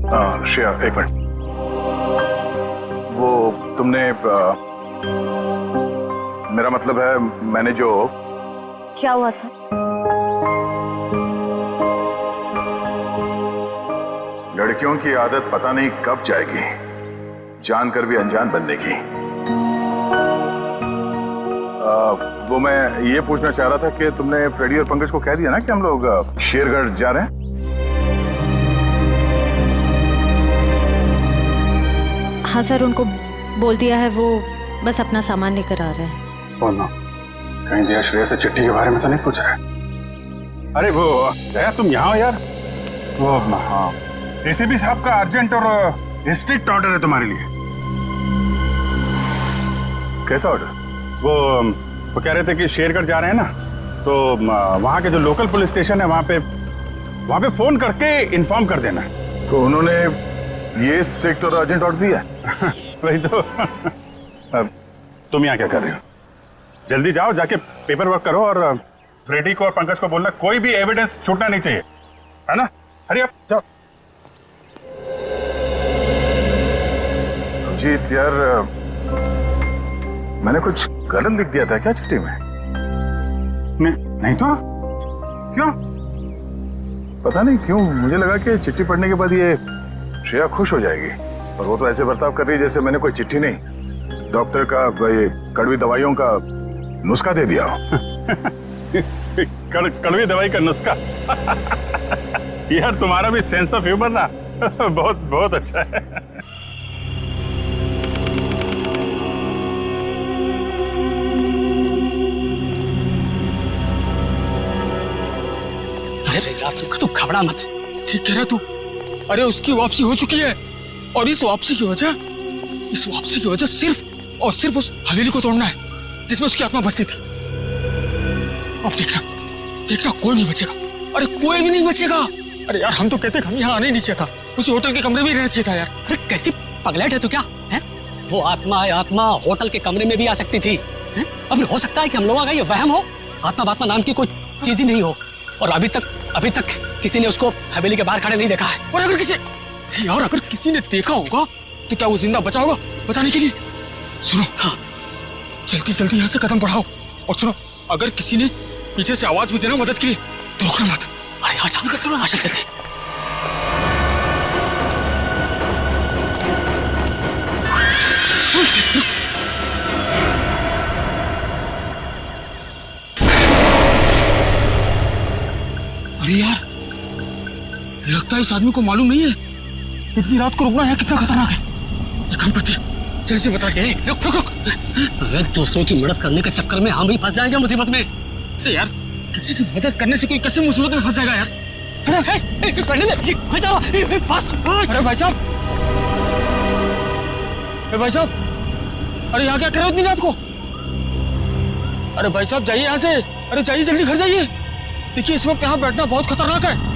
श्रेया एक मिनट। वो तुमने मेरा मतलब है मैंने जो। क्या हुआ सर? लड़कियों की आदत पता नहीं कब जाएगी, जानकर भी अनजान बनने की। वो मैं ये पूछना चाह रहा था कि तुमने फ्रेडी और पंकज को कह दिया ना कि हम लोग शेरगढ़ जा रहे हैं? हाँ सर, उनको बोल दिया है, वो बस अपना सामान लेकर आ रहे हैं। बोलना कहीं दिया श्रेया से चिट्ठी के बारे में तो नहीं पूछ रहे? अरे वो दया तुम यहाँ हो यार। वो हाँ, एसीपी साहब का अर्जेंट और स्ट्रिक्ट ऑर्डर है तुम्हारे लिए। कैसा ऑर्डर? वो कह रहे थे कि शेरगढ़ जा रहे हैं ना, तो वहाँ के जो लोकल पुलिस स्टेशन है वहाँ पे फोन करके इन्फॉर्म कर देना। तो उन्होंने ये स्ट्रिक्ट और अर्जेंट ऑर्डर दिया? वही तो। तुम यहाँ क्या कर रहे हो? जल्दी जाओ, जाके पेपर वर्क करो और फ्रेडी को और पंकज को बोलना कोई भी एविडेंस छूटना नहीं चाहिए, है ना? हरी अप, जाओ। जीत यार, मैंने कुछ गलत लिख दिया था क्या चिट्ठी में? नहीं तो क्यों? पता नहीं क्यों मुझे लगा कि चिट्ठी पढ़ने के बाद ये श्रेया खुश हो जाएगी, और वो तो ऐसे बर्ताव कर रही है जैसे मैंने कोई चिट्ठी नहीं, डॉक्टर का ये कड़वी दवाइयों का नुस्खा दे दिया हो। कड़वी दवाई का नुस्खा? यार तुम्हारा भी सेंस ऑफ ह्यूमर ना बहुत बहुत अच्छा है। अरे यार तू घबरा मत, ठीक कह रहा तू। अरे उसकी वापसी हो चुकी है, और इस वापसी की वजह सिर्फ और सिर्फ उस हवेली को तोड़ना है जिसमें उसकी आत्मा बसती थी। अब देखना कोई नहीं बचेगा। अरे कोई भी नहीं बचेगा। अरे यार हम तो कहते हम यहाँ आने नहीं चाहिए था, उसी होटल के कमरे में रहना चाहिए था यार। अरे कैसी पगलेट है तू क्या है? वो आत्मा होटल के कमरे में भी आ सकती थी। अब हो सकता है कि हम लोगों का ये वहम हो, आत्मा नाम की कोई चीज ही नहीं हो, और अभी तक किसी ने उसको हवेली के बाहर खड़े नहीं देखा है। और अगर किसी ने देखा होगा तो क्या वो जिंदा बचा होगा बताने के लिए? सुनो, हाँ, जल्दी यहाँ से कदम बढ़ाओ, और सुनो, अगर किसी ने पीछे से आवाज भी देना मदद के लिए तो रोकना मत। अरे हाँ चलो जल्दी। अरे यार, लगता है इस आदमी को मालूम नहीं है इतनी रात को रुकना है कितना खतरनाक है। एक काम करते हैं, जल्दी से बता के। रुक। अरे दूसरों की मदद करने के चक्कर में हम भी फंस जाएंगे मुसीबत में। यार किसी की मदद करने से कोई कैसे मुसीबत में फंस जाएगा यार? अरे भाई साहब, अरे यहाँ क्या कर रहे हो इतनी रात को? अरे भाई साहब जाइए यहाँ से, अरे जाइए जल्दी घर जाइए। देखिए इस वक्त यहाँ बैठना बहुत खतरनाक है।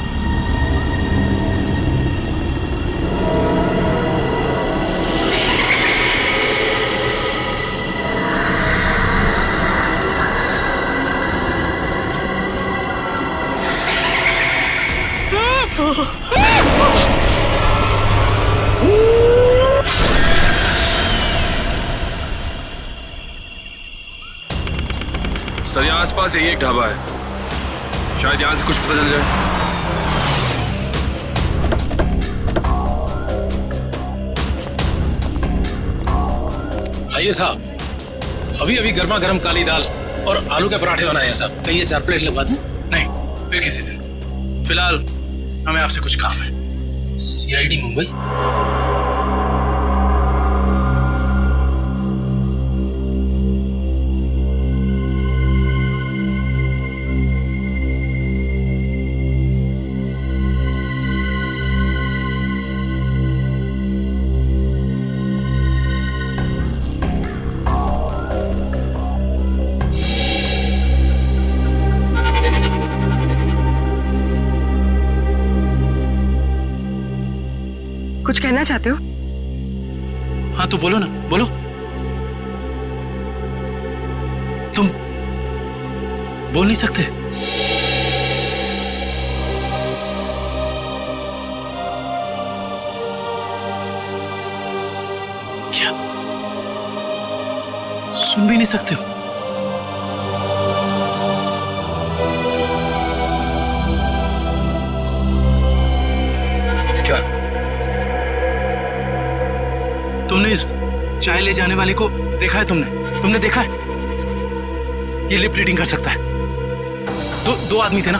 सर यहाँ आसपास यही एक ढाबा है, शायद यहाँ से कुछ पता चल जाए। आइए साहब, अभी गर्मा गर्म काली दाल और आलू के पराठे बनाए हैं साहब। कहिए 4 प्लेट लगवा दूं? नहीं, फिर किसी दिन। फिलहाल हमें आपसे कुछ काम है। CID मुंबई? कुछ कहना चाहते हो? हाँ तो बोलो ना, बोलो। तुम बोल नहीं सकते? क्या सुन भी नहीं सकते हो? क्या तुमने इस चाय ले जाने वाले को देखा है? तुमने देखा है? ये लिप रीडिंग कर सकता है। दो आदमी थे ना?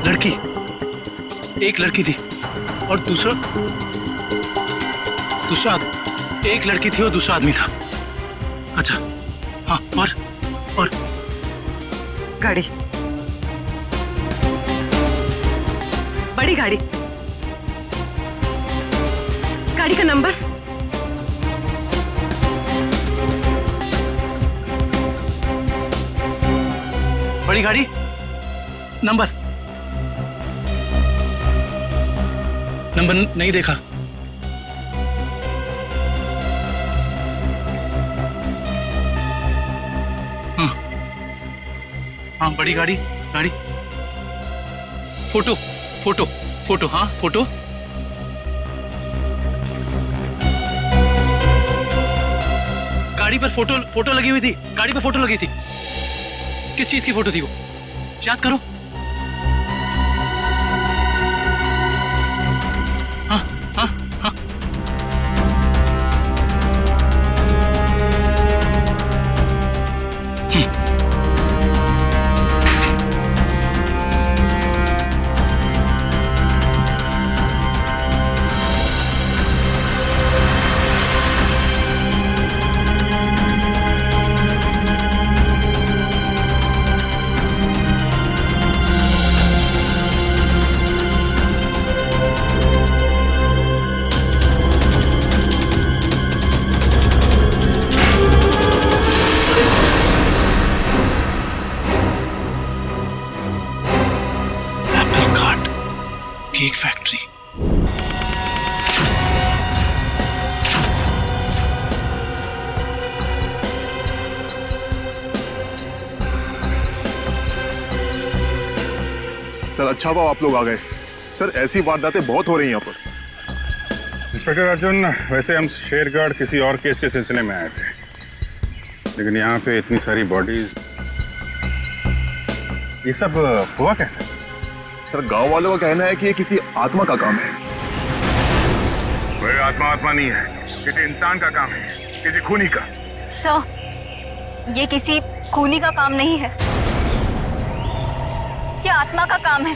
लड़की, एक लड़की थी और दूसरा एक लड़की थी और दूसरा आदमी था। अच्छा हाँ, और गाड़ी, बड़ी गाड़ी, गाड़ी का नंबर? बड़ी गाड़ी नंबर नहीं देखा। हाँ बड़ी गाड़ी फोटो हाँ फोटो। गाड़ी पर फोटो लगी हुई थी। गाड़ी पर फोटो लगी थी। किस चीज की फोटो थी वो? याद करो। हाँ हाँ हाँ केक फैक्ट्री। सर अच्छा हुआ आप लोग आ गए। सर ऐसी वारदातें बहुत हो रही हैं यहाँ पर। इंस्पेक्टर अर्जुन, वैसे हम शेरगढ़ किसी और केस के सिलसिले में आए थे, लेकिन यहाँ पे इतनी सारी बॉडीज, ये सब हुआ कैसे? सर गांव वालों का कहना है कि ये किसी आत्मा का काम है। कोई आत्मा नहीं है, किसी इंसान का काम है, किसी खूनी का। सर, ये किसी खूनी का काम नहीं है, ये आत्मा का काम है।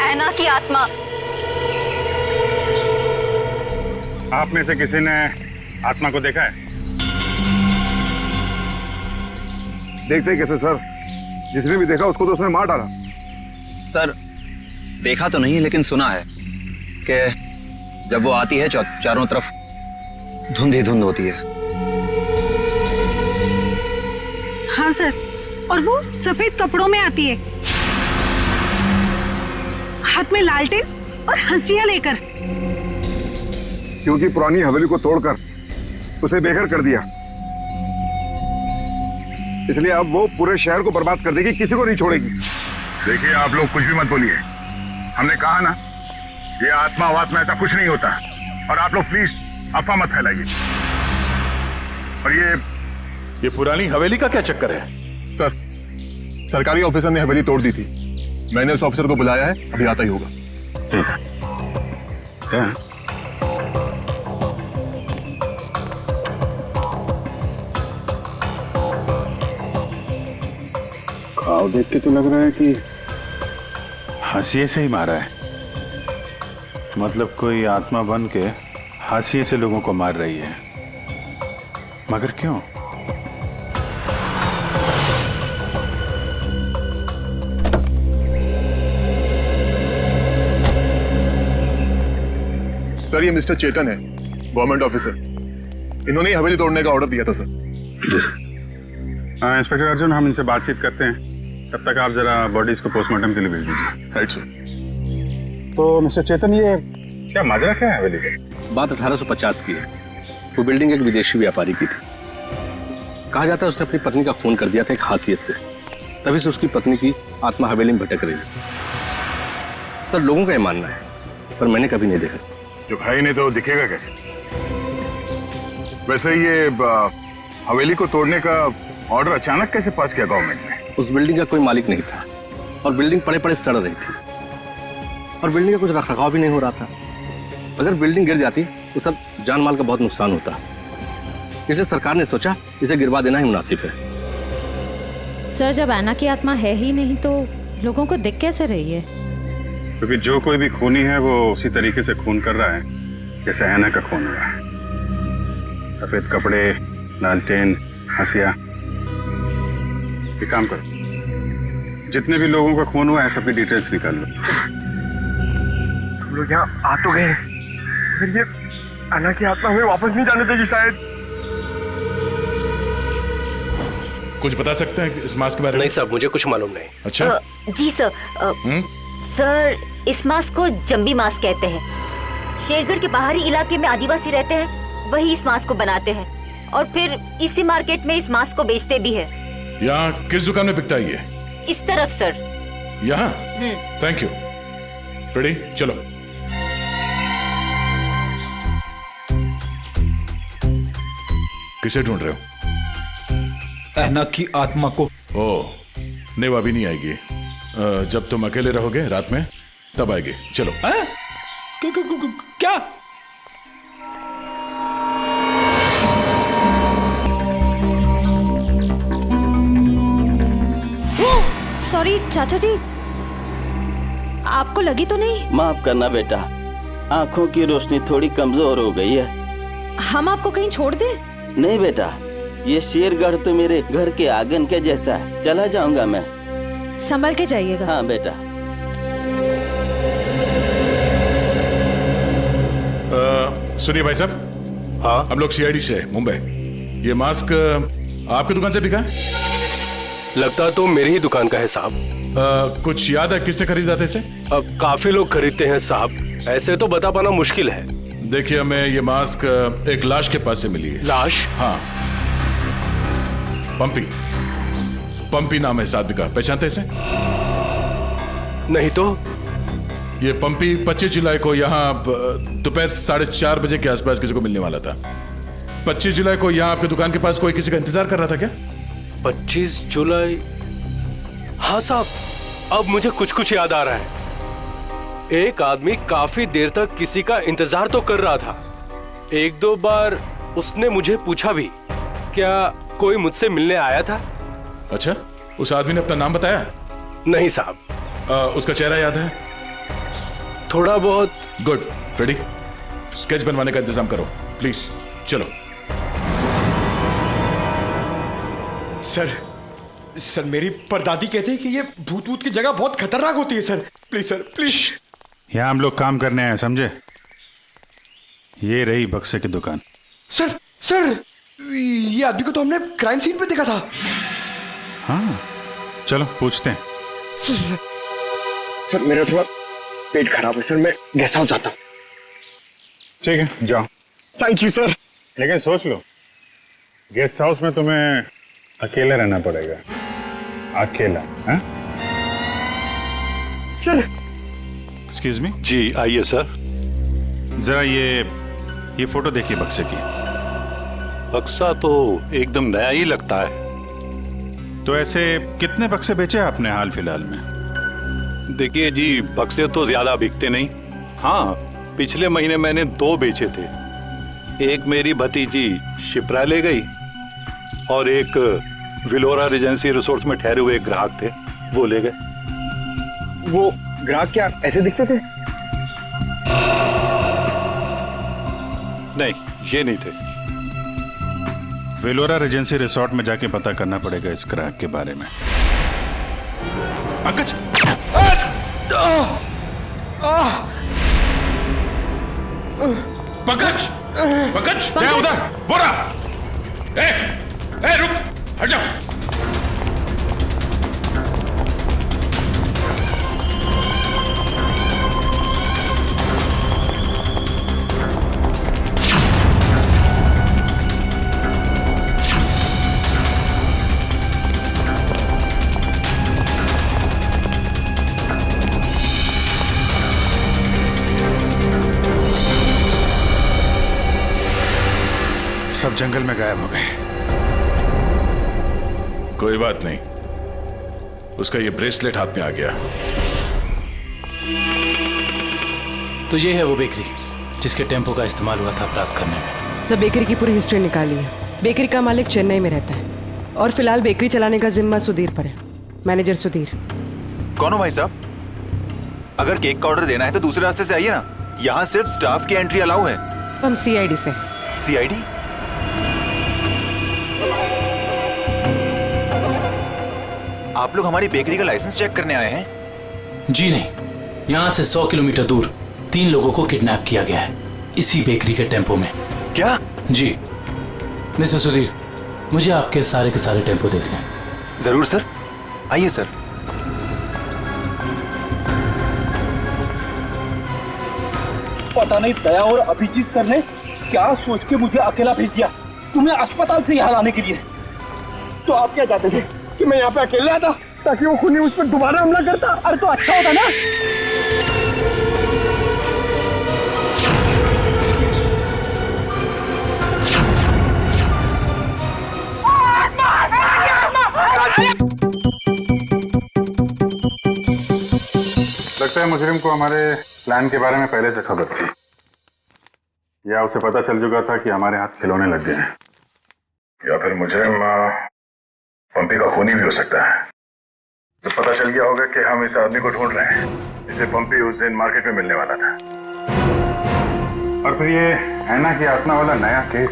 ऐना की आत्मा। आप में से किसी ने आत्मा को देखा है? देखते कैसे सर, जिसने भी देखा उसको तो उसने मार डाला। सर देखा तो नहीं, लेकिन सुना है कि जब वो आती है चारों तरफ धुंध ही धुंध होती है। हाँ सर, और वो सफेद कपड़ों में आती है, हाथ में लालटेन और हंसिया लेकर। क्योंकि पुरानी हवेली को तोड़कर उसे बेघर कर दिया, इसलिए अब वो पूरे शहर को बर्बाद कर देगी, किसी को नहीं छोड़ेगी। देखिए आप लोग कुछ भी मत बोलिए, हमने कहा ना ये आत्मा वात्मा ऐसा कुछ नहीं होता, और आप लोग प्लीज अफवाह मत फैलाइए। और ये पुरानी हवेली का क्या चक्कर है? सर सरकारी ऑफिसर ने हवेली तोड़ दी थी, मैंने उस ऑफिसर को बुलाया है, अभी आता ही होगा। ठीक है। क्या? घाव देख के तो लग रहा है कि हाशिए से ही मारा है, मतलब कोई आत्मा बन के हाशिए से लोगों को मार रही है, मगर क्यों? सर ये मिस्टर चेतन है, गवर्नमेंट ऑफिसर, इन्होंने ही हवेली तोड़ने का ऑर्डर दिया था सर। जी सर। हाँ इंस्पेक्टर अर्जुन, हम इनसे बातचीत करते हैं, तब तक आप जरा बॉडीज को पोस्टमार्टम के लिए भेज दीजिए। Right sir. तो मिस्टर चेतन, ये क्या माजरा क्या है हवेली का? बात 1850 की है। वो बिल्डिंग एक विदेशी व्यापारी की थी। कहा जाता है उसने अपनी पत्नी का खून कर दिया था एक हासियत से, तभी से उसकी पत्नी की आत्मा हवेली में भटक रही है। सर लोगों का ये मानना है, पर मैंने कभी नहीं देखा। जो भाई नहीं तो दिखेगा कैसे? वैसे ये हवेली को तोड़ने का ऑर्डर अचानक कैसे पास किया गवर्नमेंट ने? उस बिल्डिंग का कोई मालिक नहीं था और बिल्डिंग पड़े पड़े सड़ रही थी और बिल्डिंग का कुछ रखरखाव भी नहीं हो रहा था। अगर बिल्डिंग गिर जाती तो सब जान माल का बहुत नुकसान होता, इसलिए सरकार ने सोचा इसे गिरवा देना ही मुनासिब है। सर, जब ऐना की आत्मा है ही नहीं तो लोगों को दिख कैसे रही है? क्योंकि जो कोई भी खूनी है वो उसी तरीके से खून कर रहा है जैसे ऐना का खून हुआ है। सफेद कपड़े, लालटेन, हंसिया। एक काम करो, जितने भी लोगों का खून हुआ है सबकी डिटेल्स निकाल लो। हम लोग यहाँ आ तो गए, फिर ये अन्ना की आत्मा हमें वापस नहीं जाने देगी शायद। कुछ बता सकते हैं इस मास्क के बारे में? नहीं साहब, मुझे कुछ मालूम नहीं। अच्छा। जी सर। सर, इस मास्क को जंबी मास्क कहते हैं। शेरगढ़ के बाहरी इलाके में आदिवासी रहते हैं, वही इस मास्क को बनाते हैं और फिर इसी मार्केट में इस मास्क को बेचते भी है। यहाँ किस दुकान में बिकता है ये? इस तरफ सर। यहाँ? Thank you. रेडी, चलो। किसे ढूंढ रहे हो? ऐना की आत्मा को। ओह, नहीं वो अभी नहीं आएगी। जब तुम अकेले रहोगे रात में तब आएगी। चलो। क्या? सॉरी चाचा जी, आपको लगी तो नहीं? माफ करना बेटा, आंखों की रोशनी थोड़ी कमजोर हो गई है। हम आपको कहीं छोड़ दें? नहीं बेटा, ये शेरगढ़ तो मेरे घर के आंगन के जैसा है। चला जाऊंगा मैं। संभल के जाइएगा। हाँ बेटा। सुनिए भाई साहब। हाँ, हम लोग सीआईडी से मुंबई। ये मास्क आपकी दुकान से बिका? लगता तो मेरी ही दुकान का है साहब। कुछ याद है किससे खरीदा था इसे? काफी लोग खरीदते हैं साहब, ऐसे तो बता पाना मुश्किल है। देखिए, हमें ये मास्क एक लाश के पास से मिली है। लाश? हाँ, पंपी नाम है इस आदमी का। पहचानते इसे? नहीं तो। ये पंपी 25 जुलाई को यहाँ दोपहर 4:30 बजे के आसपास किसी को मिलने वाला था। 25 जुलाई को यहाँ आपकी दुकान के पास कोई किसी का इंतजार कर रहा था क्या? 25 जुलाई? हाँ साहब, अब मुझे कुछ कुछ याद आ रहा है। एक आदमी काफी देर तक किसी का इंतजार तो कर रहा था। एक दो बार उसने मुझे पूछा भी, क्या कोई मुझसे मिलने आया था? अच्छा, उस आदमी ने अपना नाम बताया? नहीं साहब। उसका चेहरा याद है? थोड़ा बहुत। गुड। रेडी? स्केच बनवाने का इंतजाम करो प्लीज। चलो। सर मेरी परदादी कहती है कि ये भूत की जगह बहुत खतरनाक होती है सर। Please sir, please. यहाँ हम लोग काम करने आए, समझे? ये रही बक्से की दुकान। सर ये आदमी को तो हमने क्राइम सीन पे देखा था। हाँ, चलो पूछते हैं। सर मेरा थोड़ा पेट खराब है सर, मैं गेस्ट हाउस जाता हूँ। ठीक है, जाओ। Thank you sir. लेकिन सोच लो, गेस्ट हाउस में तुम्हें अकेले रहना पड़ेगा। अकेला? हैं? सर। Excuse me. जी आइए सर। जरा ये फोटो देखिए बक्से की। बक्सा तो एकदम नया ही लगता है। तो ऐसे कितने बक्से बेचे आपने हाल फिलहाल में? देखिए जी, बक्से तो ज्यादा बिकते नहीं। हाँ, पिछले महीने मैंने 2 बेचे थे। एक मेरी भतीजी शिप्रा ले गई और एक विलोरा रेजेंसी रिसोर्ट्स में ठहरे हुए एक ग्राहक थे, वो ले गए। वो ग्राहक क्या ऐसे दिखते थे? नहीं, ये नहीं थे। वेलोरा रेजेंसी रिसोर्ट में जाके पता करना पड़ेगा इस ग्राहक के बारे में। पंकज! पंकज! पंकज! क्या उधर? बोरा! ए, रुक! हट जाओ! और जंगल में गायब हो गए। कोई बात नहीं, उसका ये ब्रेसलेट हाथ में आ गया। तो ये है वो बेकरी जिसके टेम्पो का इस्तेमाल हुआ था अपराध करने में। सब बेकरी की पूरी हिस्ट्री निकाली है। बेकरी का मालिक चेन्नई में रहता है और फिलहाल बेकरी चलाने का जिम्मा सुधीर पर है। मैनेजर सुधीर। कौन हो भाई साहब? अगर केक का ऑर्डर देना है तो दूसरे रास्ते से आइए ना, यहाँ सिर्फ स्टाफ की एंट्री अलाउ है। हम सीआईडी से। सीआईडी? आप लोग हमारी बेकरी का लाइसेंस चेक करने आए हैं? जी नहीं, यहाँ से 100 किलोमीटर दूर 3 लोगों को किडनैप किया गया है इसी बेकरी के टेम्पो में। क्या? जी मिस्टर सुधीर, मुझे आपके सारे के सारे टेम्पो देखने हैं। जरूर सर, आइए सर। पता नहीं दया और अभिजीत सर ने क्या सोच के मुझे अकेला भेज दिया तुम्हें अस्पताल से यहाँ लाने के लिए। तो आप क्या चाहते थे कि मैं यहाँ पे अकेले आता ताकि वो खूनी उस पर दोबारा हमला करता? अरे तो अच्छा होता ना। लगता है मुजरिम को हमारे प्लान के बारे में पहले से खबर थी, या उसे पता चल चुका था कि हमारे हाथ खिलौने लग गए हैं, या फिर मुजरिम पंपी का खूनी भी हो सकता है। तो पता चल गया होगा कि हम इस आदमी को ढूंढ रहे हैं जिसे पंपी उस दिन मार्केट में मिलने वाला था। और फिर ये ऐना की आत्मा वाला नया केस,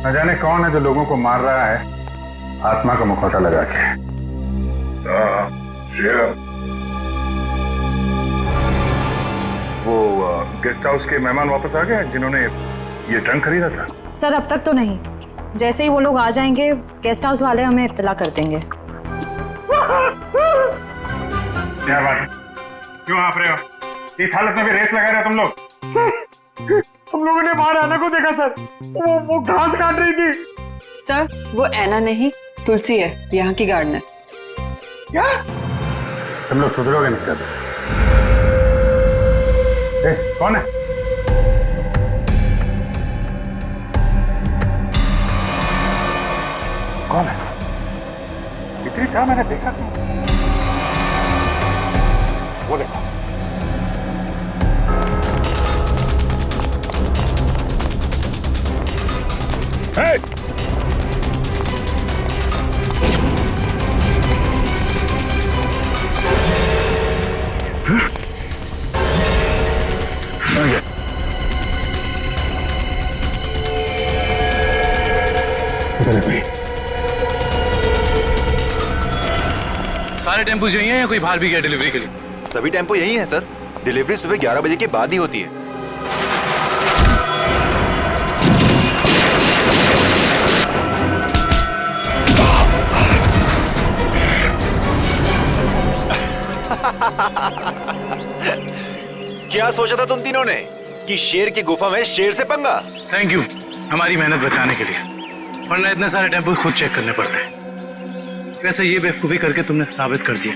न जाने कौन है जो लोगों को मार रहा है आत्मा का मुखौटा लगा के। वो गेस्ट हाउस के मेहमान वापस आ गए जिन्होंने ये ट्रंक खरीदा था? सर अब तक तो नहीं, जैसे ही वो लोग आ जाएंगे गेस्ट हाउस वाले हमें इत्तला कर देंगे। क्या बात है, क्यों आप रहे हो? इस हालत में भी रेस लगा रहे हो तुम लोग? हम लोगों ने बाहर आना को देखा सर, वो घास काट रही थी। सर वो ऐना नहीं तुलसी है, यहाँ की गार्डनर। क्या? तुम लोग सुधरोगे नहीं क्या? कौन है? कौन है? इतनी था मैंने देखा था। वो देखो। Hey! सारे टेम्पो यही हैं या कोई बाहर भी गया डिलीवरी के लिए? सभी टेम्पो यही हैं सर। डिलीवरी सुबह 11 बजे के बाद ही होती है। क्या सोचा था तुम तीनों ने कि शेर की गुफा में शेर से पंगा? थैंक यू हमारी मेहनत बचाने के लिए, वरना इतने सारे टेम्पो खुद चेक करने पड़ते हैं। वैसे ये बेवकूफी करके तुमने साबित कर दिया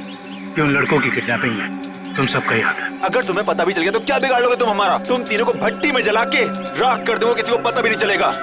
कि उन लड़कों की किडनैपिंग में तुम सबका ही हाथ है। अगर तुम्हें पता भी चल गया तो क्या बिगाड़ लोगे तुम हमारा? तुम तीनों को भट्टी में जला के राख कर दोगे, किसी को पता भी नहीं चलेगा।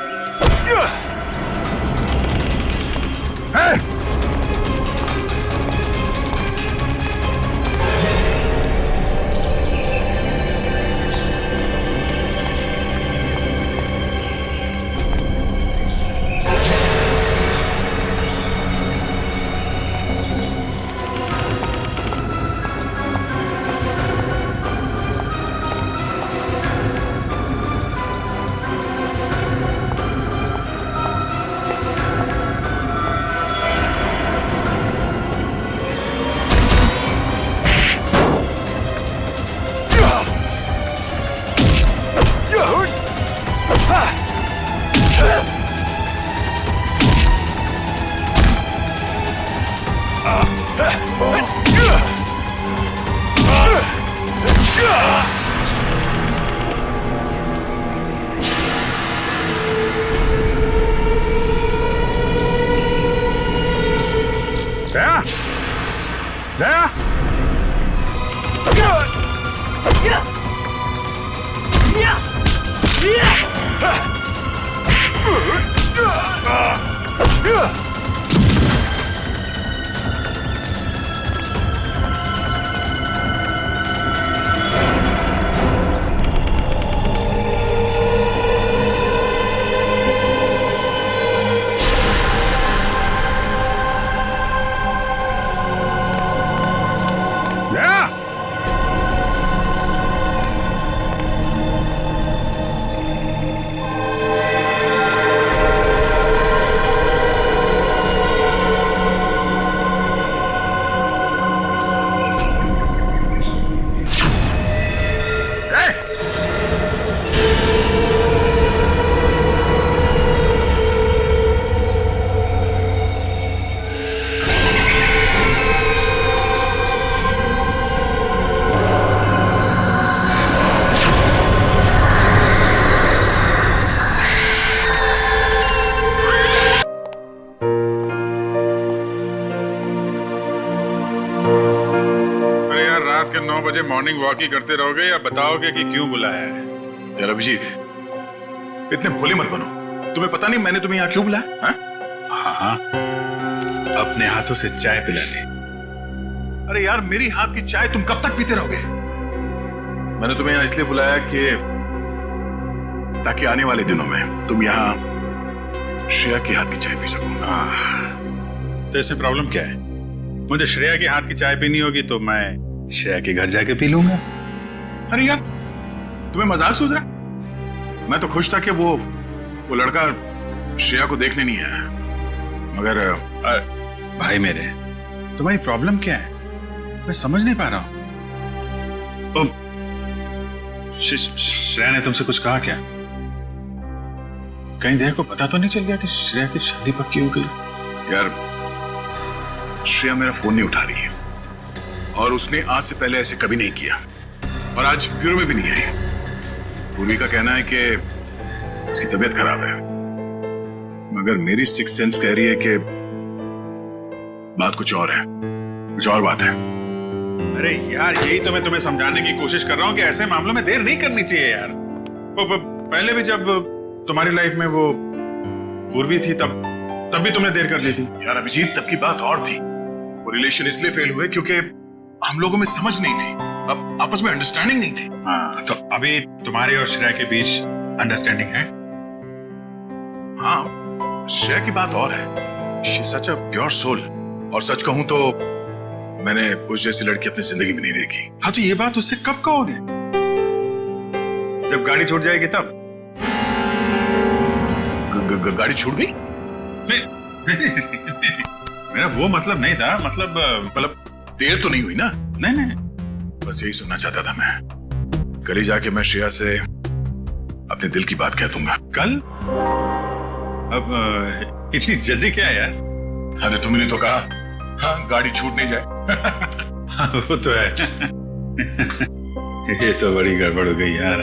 रात के 9 बजे मॉर्निंग वॉक ही करते रहोगे या बताओगे कि क्यों बुलाया है? यार अभिजीत, इतने भोले मत बनो। तुम्हें पता नहीं मैंने तुम्हें यहाँ क्यों बुलाया? हाँ, अपने हाथों से चाय पिलाने। अरे यार, मेरी हाथ की चाय तुम कब तक पीते रहोगे? मैंने तुम्हें यहाँ इसलिए बुलाया कि ताकि आने वाले दिनों में तुम यहाँ श्रेया के हाथ की चाय पी सको। तो इससे प्रॉब्लम क्या है? मुझे श्रेया के हाथ की चाय पीनी होगी तो मैं श्रेया के घर जाके पी लूंगा। अरे यार, तुम्हें मजाक सूझ रहा? मैं तो खुश था कि वो लड़का श्रेया को देखने नहीं आया, मगर भाई मेरे, तुम्हारी प्रॉब्लम क्या है? मैं समझ नहीं पा रहा हूं। श्रेया ने तुमसे कुछ कहा क्या? कहीं देह को पता तो नहीं चल गया कि श्रेया की शादी पक्की हो गई? यार, श्रेया मेरा फोन नहीं उठा रही है और उसने आज से पहले ऐसे कभी नहीं किया और आज ब्यूरो में भी नहीं आई। पूर्वी का कहना है कि उसकी तबीयत खराब है, मगर मेरी सिक्स सेंस कह रही है कि बात कुछ और है, कुछ और बात है। अरे यार, यही तो मैं तुम्हें समझाने की कोशिश कर रहा हूं कि ऐसे मामलों में देर नहीं करनी चाहिए यार। पहले भी जब तुम्हारी लाइफ में वो पूर्वी थी तब भी तुमने देर कर दी थी। यार अभिजीत, तब की बात और थी। वो रिलेशन इसलिए फेल हुए क्योंकि हम लोगों में समझ नहीं थी, अब आपस में अंडरस्टैंडिंग नहीं थी। हाँ, तो अभी तुम्हारे और श्रेया के बीच अंडरस्टैंडिंग है? हाँ, श्रेया की बात और है। She is such a pure soul, और सच कहूं तो मैंने उस जैसी लड़की अपनी जिंदगी में नहीं देखी। हाँ, तो ये बात उससे कब कहोगे? जब गाड़ी छूट जाएगी तब? गाड़ी छूट गई? मेरा वो मतलब नहीं था। मतलब देर तो नहीं हुई ना? नहीं, बस यही सुनना चाहता था मैं। कल ही जाके मैं श्रेया से अपने दिल की बात कह दूंगा। कल? अब इतनी जल्दी क्या यार? अरे तुमने तो कहा, हाँ, गाड़ी छूट नहीं जाए। हाँ, वो तो है। ये तो बड़ी गड़बड़ हो गई यार।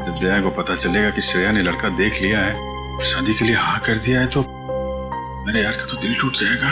जब दया को पता चलेगा कि श्रेया ने लड़का देख लिया है, शादी के लिए हाँ कर दिया है, तो मेरे यार का तो दिल टूट जाएगा।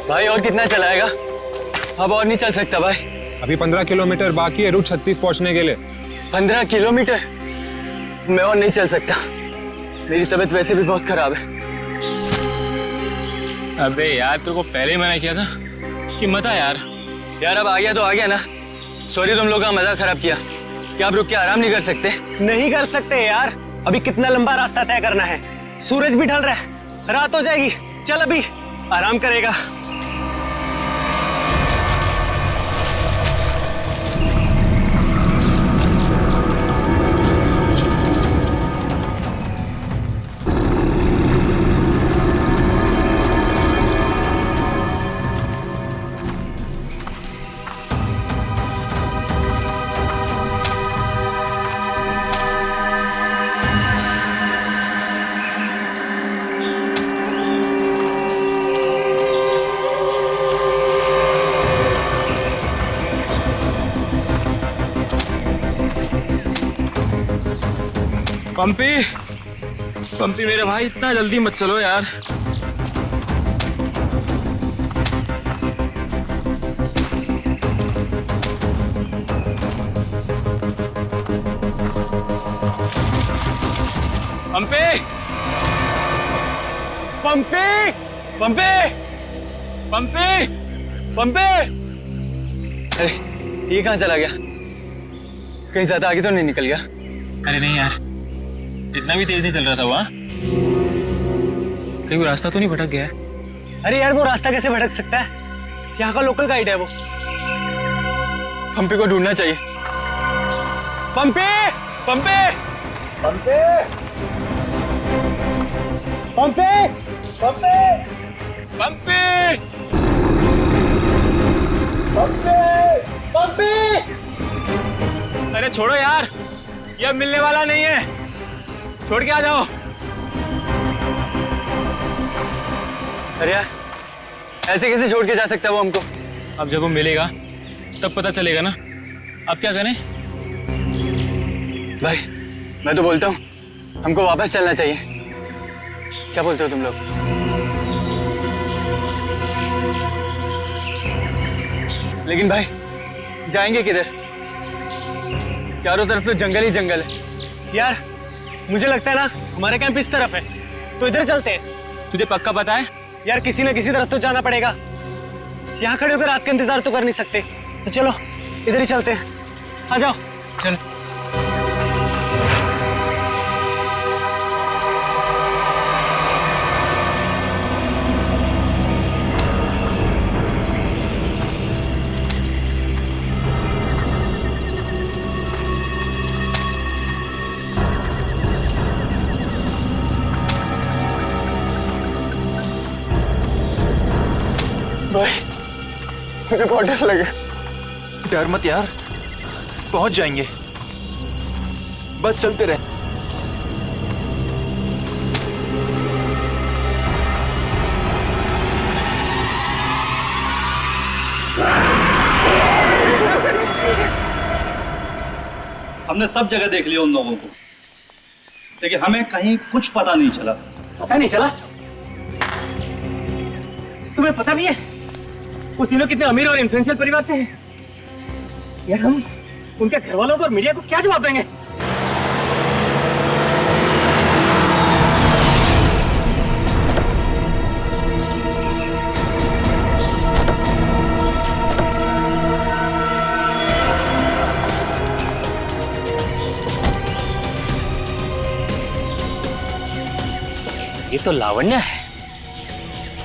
भाई और कितना चलाएगा? अब और नहीं चल सकता भाई। अभी 15 किलोमीटर बाकी है रूट 36 पहुंचने के लिए। 15 किलोमीटर? मैं और नहीं चल सकता, मेरी तबीयत वैसे भी बहुत खराब है। अबे यार, तेरे को पहले ही मना किया था कि मत आ यार। यार अब आ गया तो आ गया ना। सॉरी तुम लोगों का मजाक खराब किया। क्या आप रुक के आराम नहीं कर सकते? नहीं कर सकते यार, अभी कितना लंबा रास्ता तय करना है। सूरज भी ढल रहा है, रात हो जाएगी। चल अभी आराम करेगा। पंपी पंपी मेरे भाई, इतना जल्दी मत चलो यार। पंपी पंपी पंपी पंपी पंपी, अरे ये कहाँ चला गया? कहीं ज्यादा आगे तो नहीं निकल गया? अरे नहीं यार, इतना भी तेज नहीं चल रहा था वहाँ। कहीं वो रास्ता तो नहीं भटक गया है? अरे यार वो रास्ता कैसे भटक सकता है? यहाँ का लोकल गाइड है वो। पंपी को ढूंढना चाहिए। पंपी पंपी पंपी पंपी पंपी पंपी पंपी पंपी, अरे छोड़ो यार, ये अब मिलने वाला नहीं है, छोड़ के आ जाओ। अरे यार ऐसे कैसे छोड़ के जा सकता है वो हमको? अब जब वो मिलेगा तब पता चलेगा ना। अब क्या करें? भाई मैं तो बोलता हूँ हमको वापस चलना चाहिए। क्या बोलते हो तुम लोग? लेकिन भाई जाएंगे किधर? चारों तरफ तो जंगल ही जंगल है। यार मुझे लगता है ना हमारा कैंप इस तरफ है, तो इधर चलते हैं। तुझे पक्का पता है? यार किसी न किसी तरफ तो जाना पड़ेगा, यहाँ खड़े होकर रात का इंतजार तो कर नहीं सकते। तो चलो इधर ही चलते हैं, आ जाओ। चल भाई मुझे बहुत डर लगे। डर मत यार, पहुंच जाएंगे, बस चलते रहे। हमने सब जगह देख लिया उन लोगों को, लेकिन हमें कहीं कुछ पता नहीं चला। पता नहीं चला? तुम्हें पता भी है वो तीनों कितने अमीर और इन्फ्लुएंशियल परिवार से हैं? यार हम उनके घर वालों को और मीडिया को क्या जवाब देंगे? ये तो लावण्य है।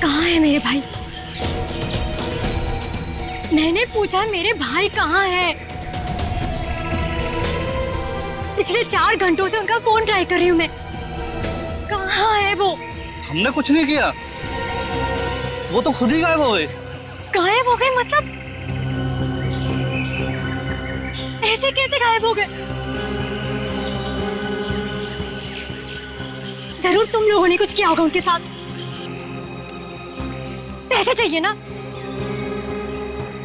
कहाँ है मेरे भाई? मैंने पूछा मेरे भाई कहाँ है? पिछले 4 घंटों से उनका फोन ट्राई कर रही हूँ मैं। कहाँ है वो? हमने कुछ नहीं किया, वो तो खुद ही गायब हो गए। गायब हो गए मतलब? ऐसे कैसे गायब हो गए? जरूर तुम लोगों ने कुछ किया होगा उनके साथ। पैसे चाहिए ना?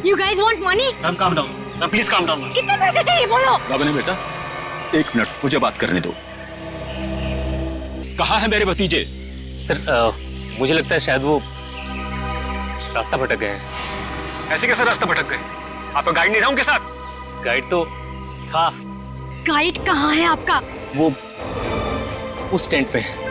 You guys want money? Ma'am calm down, ma'am please calm down. कितने पैसे चाहिए बोलो? बाबा बेटा 1 मिनट मुझे बात करने दो। कहाँ है मेरे भतीजे? सर मुझे लगता है शायद वो रास्ता भटक गए हैं। ऐसे कैसे रास्ता भटक गए? आपका गाइड नहीं था उनके साथ? गाइड तो था। गाइड कहाँ है आपका? वो उस टेंट पे है।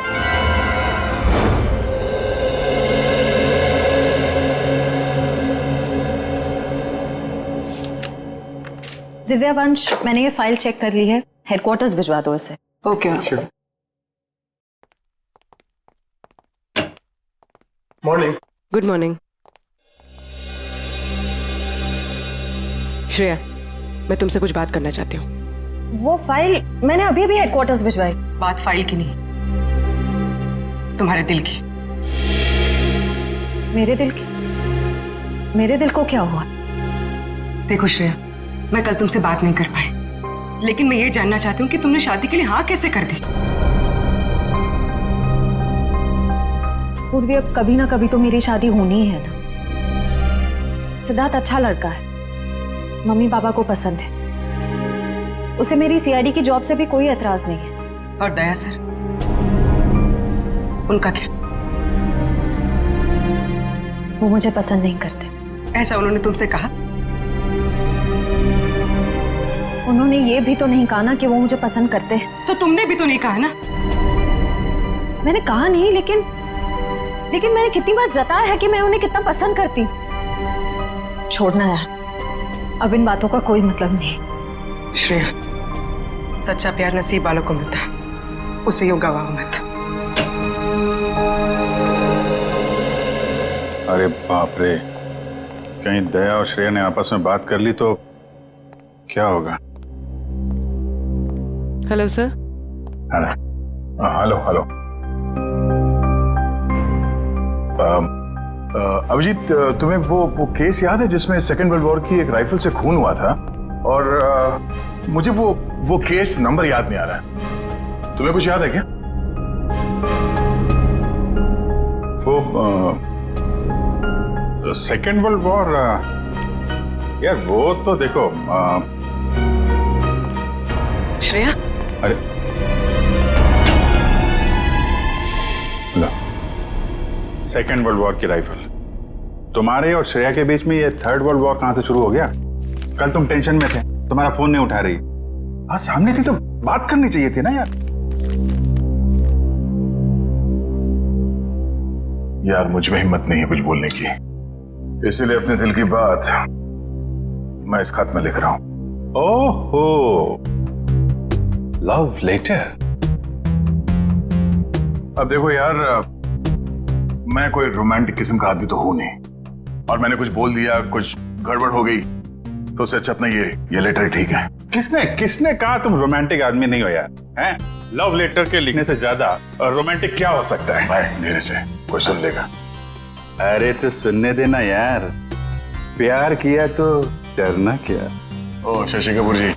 दिव्या वंश, मैंने ये फाइल चेक कर ली है, हेडक्वार्टर्स भिजवा दो इसे। Okay morning. Good morning. Shreya, मैं तुमसे कुछ बात करना चाहती हूँ। वो फाइल मैंने अभी अभी हेडक्वार्टर्स भिजवाई। बात फाइल की नहीं, तुम्हारे दिल की। मेरे दिल की? मेरे दिल को क्या हुआ? देखो श्रेया, मैं कल तुमसे बात नहीं कर पाई, लेकिन मैं ये जानना चाहती हूँ कि तुमने शादी के लिए हाँ कैसे कर दी? पूर्वी, अब कभी ना कभी तो मेरी शादी होनी है ना। सिद्धार्थ अच्छा लड़का है, मम्मी पापा को पसंद है, उसे मेरी सीआईडी की जॉब से भी कोई एतराज नहीं है। और दया सर, उनका क्या? वो मुझे पसंद नहीं करते। ऐसा उन्होंने तुमसे कहा? उन्होंने ये भी तो नहीं कहा ना कि वो मुझे पसंद करते हैं। तो तुमने भी तो नहीं कहा ना? मैंने कहा नहीं, लेकिन मैंने कितनी बार जताया है कि मैं उन्हें कितना पसंद करती हूँ। छोड़ना यार, अब इन बातों का कोई मतलब नहीं। श्रेया, सच्चा प्यार नसीब वालों को मिलता है, उसे यूं गवाओ मत। अरे बाप रे, कहीं दया और श्रेया ने आपस में बात कर ली तो क्या होगा? Hello sir. Hello hello. Abhijeet, तुम्हें वो केस याद है जिसमें सेकेंड वर्ल्ड वॉर की एक राइफल से खून हुआ था? और मुझे वो केस नंबर याद नहीं आ रहा है। तुम्हें कुछ याद है क्या? वो सेकेंड वर्ल्ड वॉर, यार वो तो देखो श्रेया। अरे सेकेंड वर्ल्ड वॉर की राइफल। तुम्हारे और श्रेया के बीच में ये थर्ड वर्ल्ड वॉर कहां से शुरू हो गया? कल तुम टेंशन में थे, तुम्हारा फोन नहीं उठा रही। आज सामने थी तो बात करनी चाहिए थी ना यार। यार मुझ में हिम्मत नहीं है कुछ बोलने की, इसीलिए अपने दिल की बात मैं इस खत में लिख रहा हूं। ओहो, लव लेटर। अब देखो यार, मैं कोई रोमांटिक किस्म का आदमी तो हूं नहीं, और मैंने कुछ बोल दिया, कुछ गड़बड़ हो गई, तो उससे अच्छा अपना ये लेटर ठीक है। किसने कहा तुम रोमांटिक आदमी नहीं हो यार? हैं? लव लेटर के लिखने से ज्यादा रोमांटिक क्या हो सकता है? भाई धीरे से, कोई सुन लेगा। अरे तो सुनने देना यार, प्यार किया तो डरना क्या। ओ शशि कपूर जी,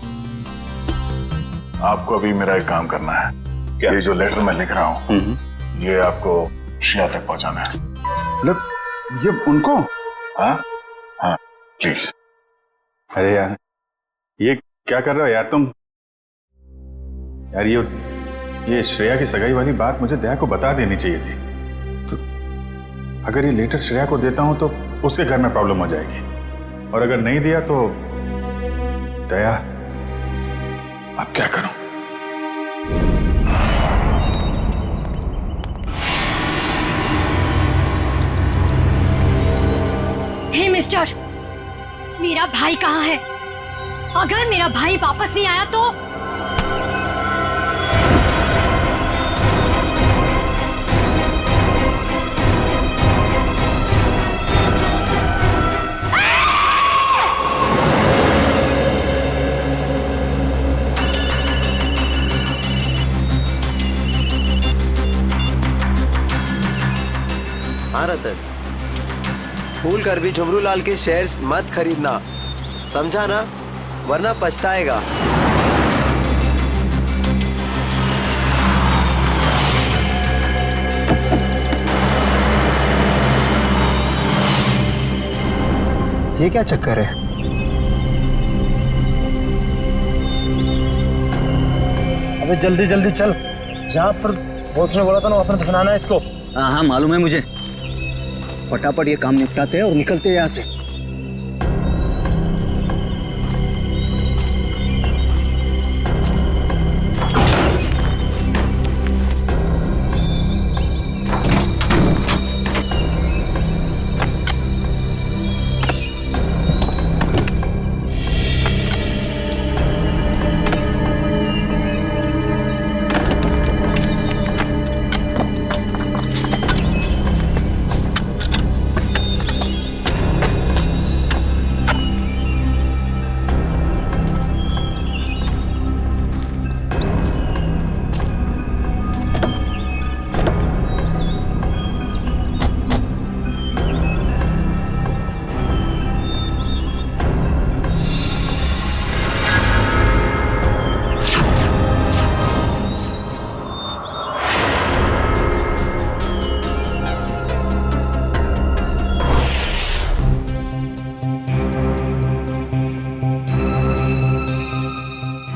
आपको अभी मेरा एक काम करना है। क्या? ये जो लेटर मैं लिख रहा हूँ, ये आपको श्रेया तक पहुंचाना है। मतलब ये उनको? हाँ हाँ प्लीज। अरे यार ये क्या कर रहे हो यार तुम? यार ये श्रेया की सगाई वाली बात मुझे दया को बता देनी चाहिए थी। तो अगर ये लेटर श्रेया को देता हूं तो उसके घर में प्रॉब्लम हो जाएगी, और अगर नहीं दिया तो दया, अब क्या करूं? हे मिस्टर, मेरा भाई कहाँ है? अगर मेरा भाई वापस नहीं आया तो हाँ रतन, भूल कर भी झुमरू लाल के शेयर्स मत खरीदना, समझा ना? वरना पछताएगा। ये क्या चक्कर है? अबे जल्दी जल्दी चल, जहाँ पर बॉस ने बोला था ना वहाँ पर दफनाना है इसको। हाँ हाँ मालूम है मुझे, फटाफट ये काम निपटाते हैं और निकलते हैं यहाँ से।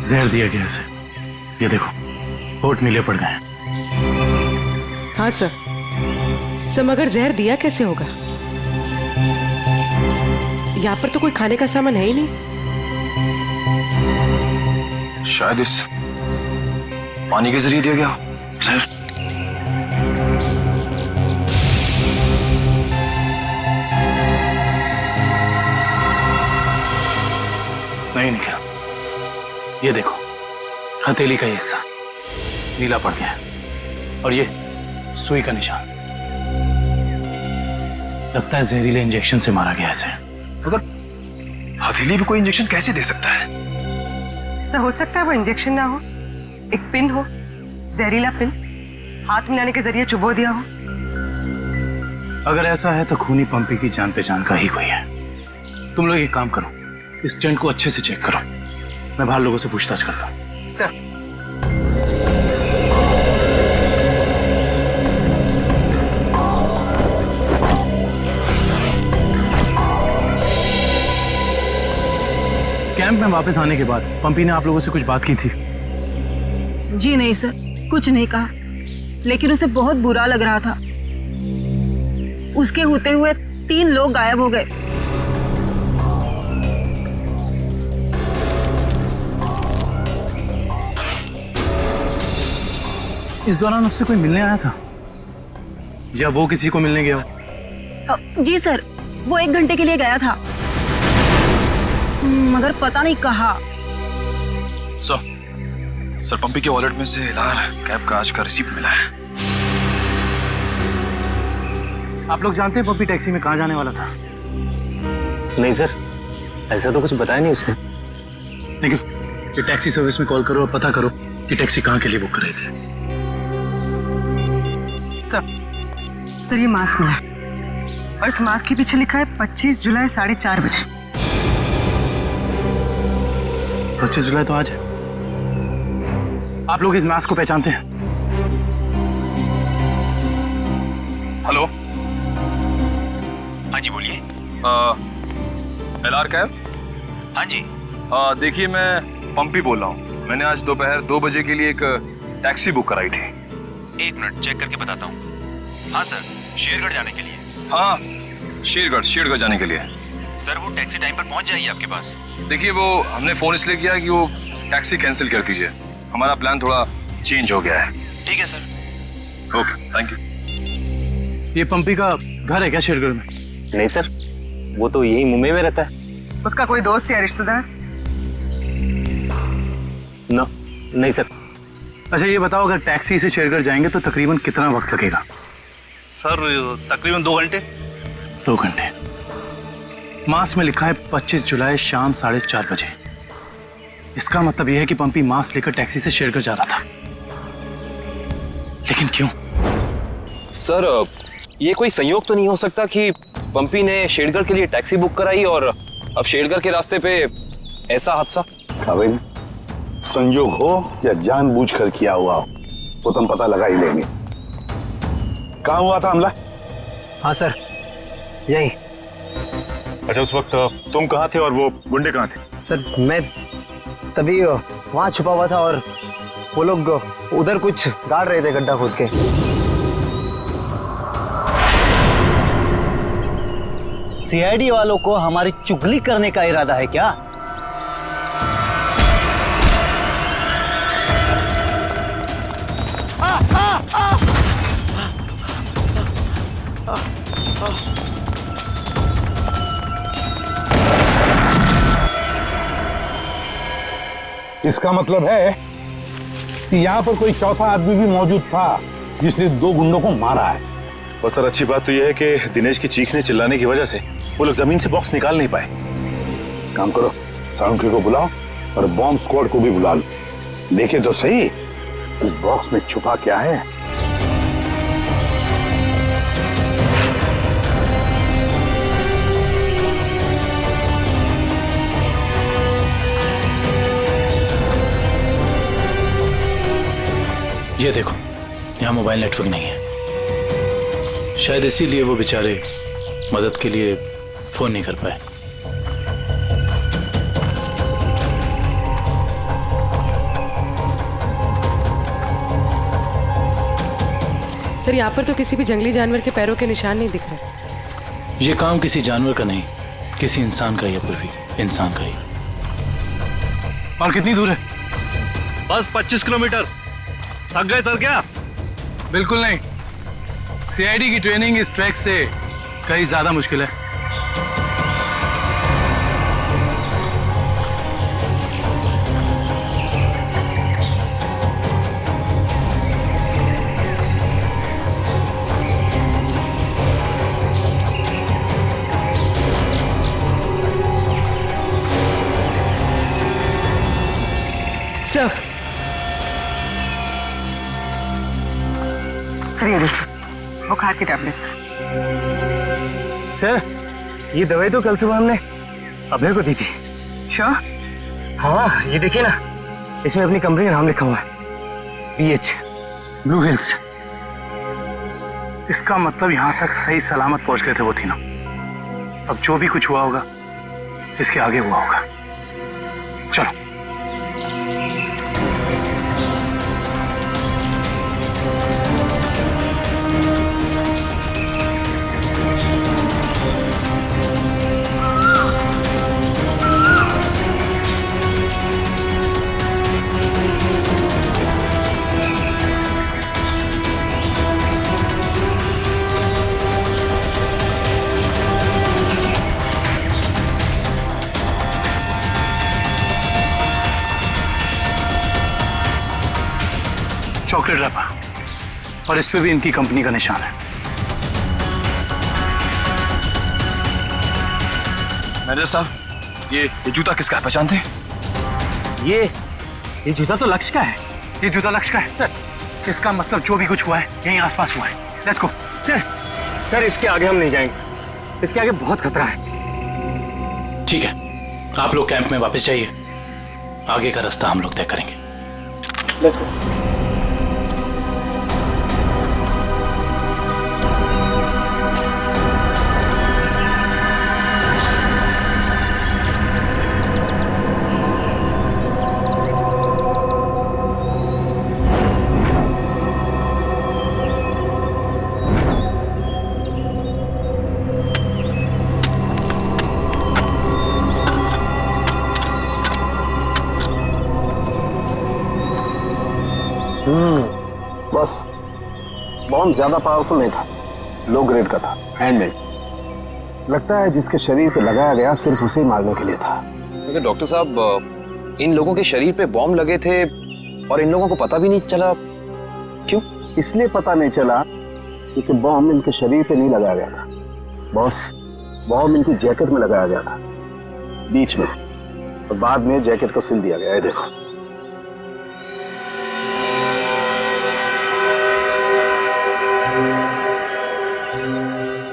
जहर दिया गया इसे, ये देखो रिपोर्ट नीले पड़ गए। हाँ सर, मगर जहर दिया कैसे होगा? यहाँ पर तो कोई खाने का सामान है ही नहीं। शायद इस पानी के जरिए दिया गया जहर। नहीं निकला। ये देखो, हथेली का ये हिस्सा नीला पड़ गया है और ये सुई का निशान। लगता है जहरीले इंजेक्शन से मारा गया इसे। मगर हथेली भी कोई इंजेक्शन कैसे दे सकता है? सर हो सकता है वो इंजेक्शन ना हो, एक पिन हो, जहरीला पिन हाथ मिलाने के जरिए चुबो दिया हो। अगर ऐसा है तो खूनी पंपी की जान पहचान का ही कोई है। तुम लोग एक काम करो, इस टेंट को अच्छे से चेक करो, मैं बाहर लोगों से पूछताछ करता हूँ। सर कैंप में वापस आने के बाद पंपी ने आप लोगों से कुछ बात की थी? जी नहीं सर, कुछ नहीं कहा, लेकिन उसे बहुत बुरा लग रहा था। उसके होते हुए 3 लोग गायब हो गए। इस दौरान उससे कोई मिलने आया था या वो किसी को मिलने गया? जी सर, वो 1 घंटे के लिए गया था, मगर पता नहीं कहाँ। सर पंपी के वॉलेट में से लाल कैब का आज का रिसीप्ट मिला है। आप लोग जानते हैं पंपी टैक्सी में कहाँ जाने वाला था? नहीं सर, ऐसा तो कुछ बताया नहीं उसने। लेकिन ये टैक्सी सर्विस में कॉल करो और पता करो कि टैक्सी कहाँ के लिए बुक कर रही थी। सर ये मास्क मिला और इस मास्क के पीछे लिखा है 25 जुलाई 4:30 बजे। 25 जुलाई तो आज है। आप लोग इस मास्क को पहचानते हैं? हेलो, हाँ जी बोलिए। LR cab? हाँ जी। देखिए मैं पंपी बोल रहा हूँ। मैंने आज दोपहर 2 बजे के लिए एक टैक्सी बुक कराई थी। 1 मिनट चेक करके बताता हूँ। हाँ सर, शेरगढ़ जाने के लिए। हाँ, शेरगढ़ जाने के लिए। सर वो टैक्सी टाइम पर पहुँच जाएगी आपके पास। देखिए वो हमने फोन इसलिए किया कि वो टैक्सी कैंसिल कर दीजिए, हमारा प्लान थोड़ा चेंज हो गया है। ठीक है सर। Okay, thank you. ये पंपी का घर है क्या शेरगढ़ में? नहीं सर, वो तो यही मुंबई में रहता है। उसका कोई दोस्त या रिश्तेदार? नहीं सर। अच्छा ये बताओ, अगर टैक्सी से शेरगढ़ जाएंगे तो तकरीबन कितना वक्त लगेगा? सर तकरीबन 2 घंटे। 2 घंटे। मास में लिखा है 25 जुलाई शाम 4:30 बजे। इसका मतलब यह है कि पंपी मास लेकर टैक्सी से शेरगढ़ जा रहा था। लेकिन क्यों? सर ये कोई संयोग तो नहीं हो सकता कि पंपी ने शेरगढ़ के लिए टैक्सी बुक कराई और अब शेरगढ़ के रास्ते पे ऐसा हादसा? काबिल, संयोग हो या जानबूझकर किया हुआ हो वो तो हम पता लगा ही लेंगे। कहाँ हुआ था हमला? हाँ सर, यही। अच्छा उस वक्त तुम कहाँ थे और वो गुंडे कहाँ थे? सर मैं तभी वहां छुपा हुआ था और वो लोग उधर कुछ गाड़ रहे थे गड्ढा खोद के। सीआईडी वालों को हमारी चुगली करने का इरादा है क्या? इसका मतलब है कि यहाँ पर कोई चौथा आदमी भी मौजूद था जिसने 2 गुंडों को मारा है। बस सर अच्छी बात तो यह है कि दिनेश की चीखने चिल्लाने की वजह से वो लोग जमीन से बॉक्स निकाल नहीं पाए। काम करो, साउंड्री को बुलाओ और बॉम्ब स्क्वाड को भी बुला लो। देखे तो सही उस बॉक्स में छुपा क्या है। ये देखो, यहाँ मोबाइल नेटवर्क नहीं है। शायद इसीलिए वो बेचारे मदद के लिए फोन नहीं कर पाए। सर यहाँ पर तो किसी भी जंगली जानवर के पैरों के निशान नहीं दिख रहे। ये काम किसी जानवर का नहीं, किसी इंसान का ही है पूर्वी, इंसान का ही। और कितनी दूर है? बस 25 किलोमीटर। थक गए सर क्या? बिल्कुल नहीं, सीआईडी की ट्रेनिंग इस ट्रैक से कहीं ज्यादा मुश्किल है। सर ये देखिए बुखार की टैबलेट्स। सर ये दवाई तो कल सुबह हमने अभय को दी थी। श्योर? हाँ ये देखिए ना, इसमें अपनी कंपनी का नाम लिखा हुआ है, BH ब्लू हिल्स। इसका मतलब यहाँ तक सही सलामत पहुंच गए थे वो तीनों। अब जो भी कुछ हुआ होगा इसके आगे हुआ होगा। चलो। चॉकलेट रैपर और इस पे भी इनकी कंपनी का निशान है। मैनेजर साहब, ये जूता किसका है, पहचानते? ये जूता तो लक्ष्य का है। ये जूता लक्ष्य का है सर। इसका मतलब जो भी कुछ हुआ है यहीं आसपास हुआ है। Let's go. सर इसके आगे हम नहीं जाएंगे, इसके आगे बहुत खतरा है। ठीक है, आप लोग कैंप में वापस जाइए, आगे का रास्ता हम लोग तय करेंगे। Let's go. बस बॉम्ब ज्यादा पावरफुल नहीं था, लो ग्रेड का था, हैंडमेड। लगता है जिसके शरीर पे लगाया गया सिर्फ उसे ही मारने के लिए था। क्योंकि डॉक्टर साहब, इन लोगों के शरीर पे बॉम्ब लगे थे और इन लोगों को पता भी नहीं चला। क्यों? इसलिए पता नहीं चला क्योंकि बॉम्ब इनके शरीर पे नहीं लगाया गया था बॉस, बॉम्ब इनकी जैकेट में लगाया गया था बीच में, और बाद में जैकेट को सिल दिया गया है। देखो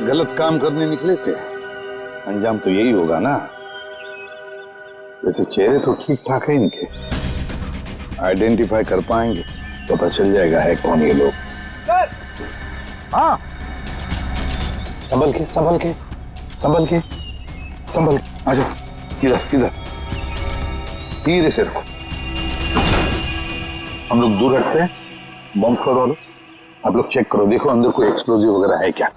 गलत काम करने निकले थे, अंजाम तो यही होगा ना। वैसे चेहरे तो ठीक ठाक है इनके, आइडेंटिफाई कर पाएंगे, पता चल जाएगा है कौन ये लोग। हाँ संभल के संभल के संभल के संभल के आ जाओ। किधर किधर, धीरे से रखो। हम लोग दूर हटते हैं, बम स्क्वाड वालों आप लोग चेक करो, देखो अंदर कोई एक्सप्लोजिव वगैरह है क्या।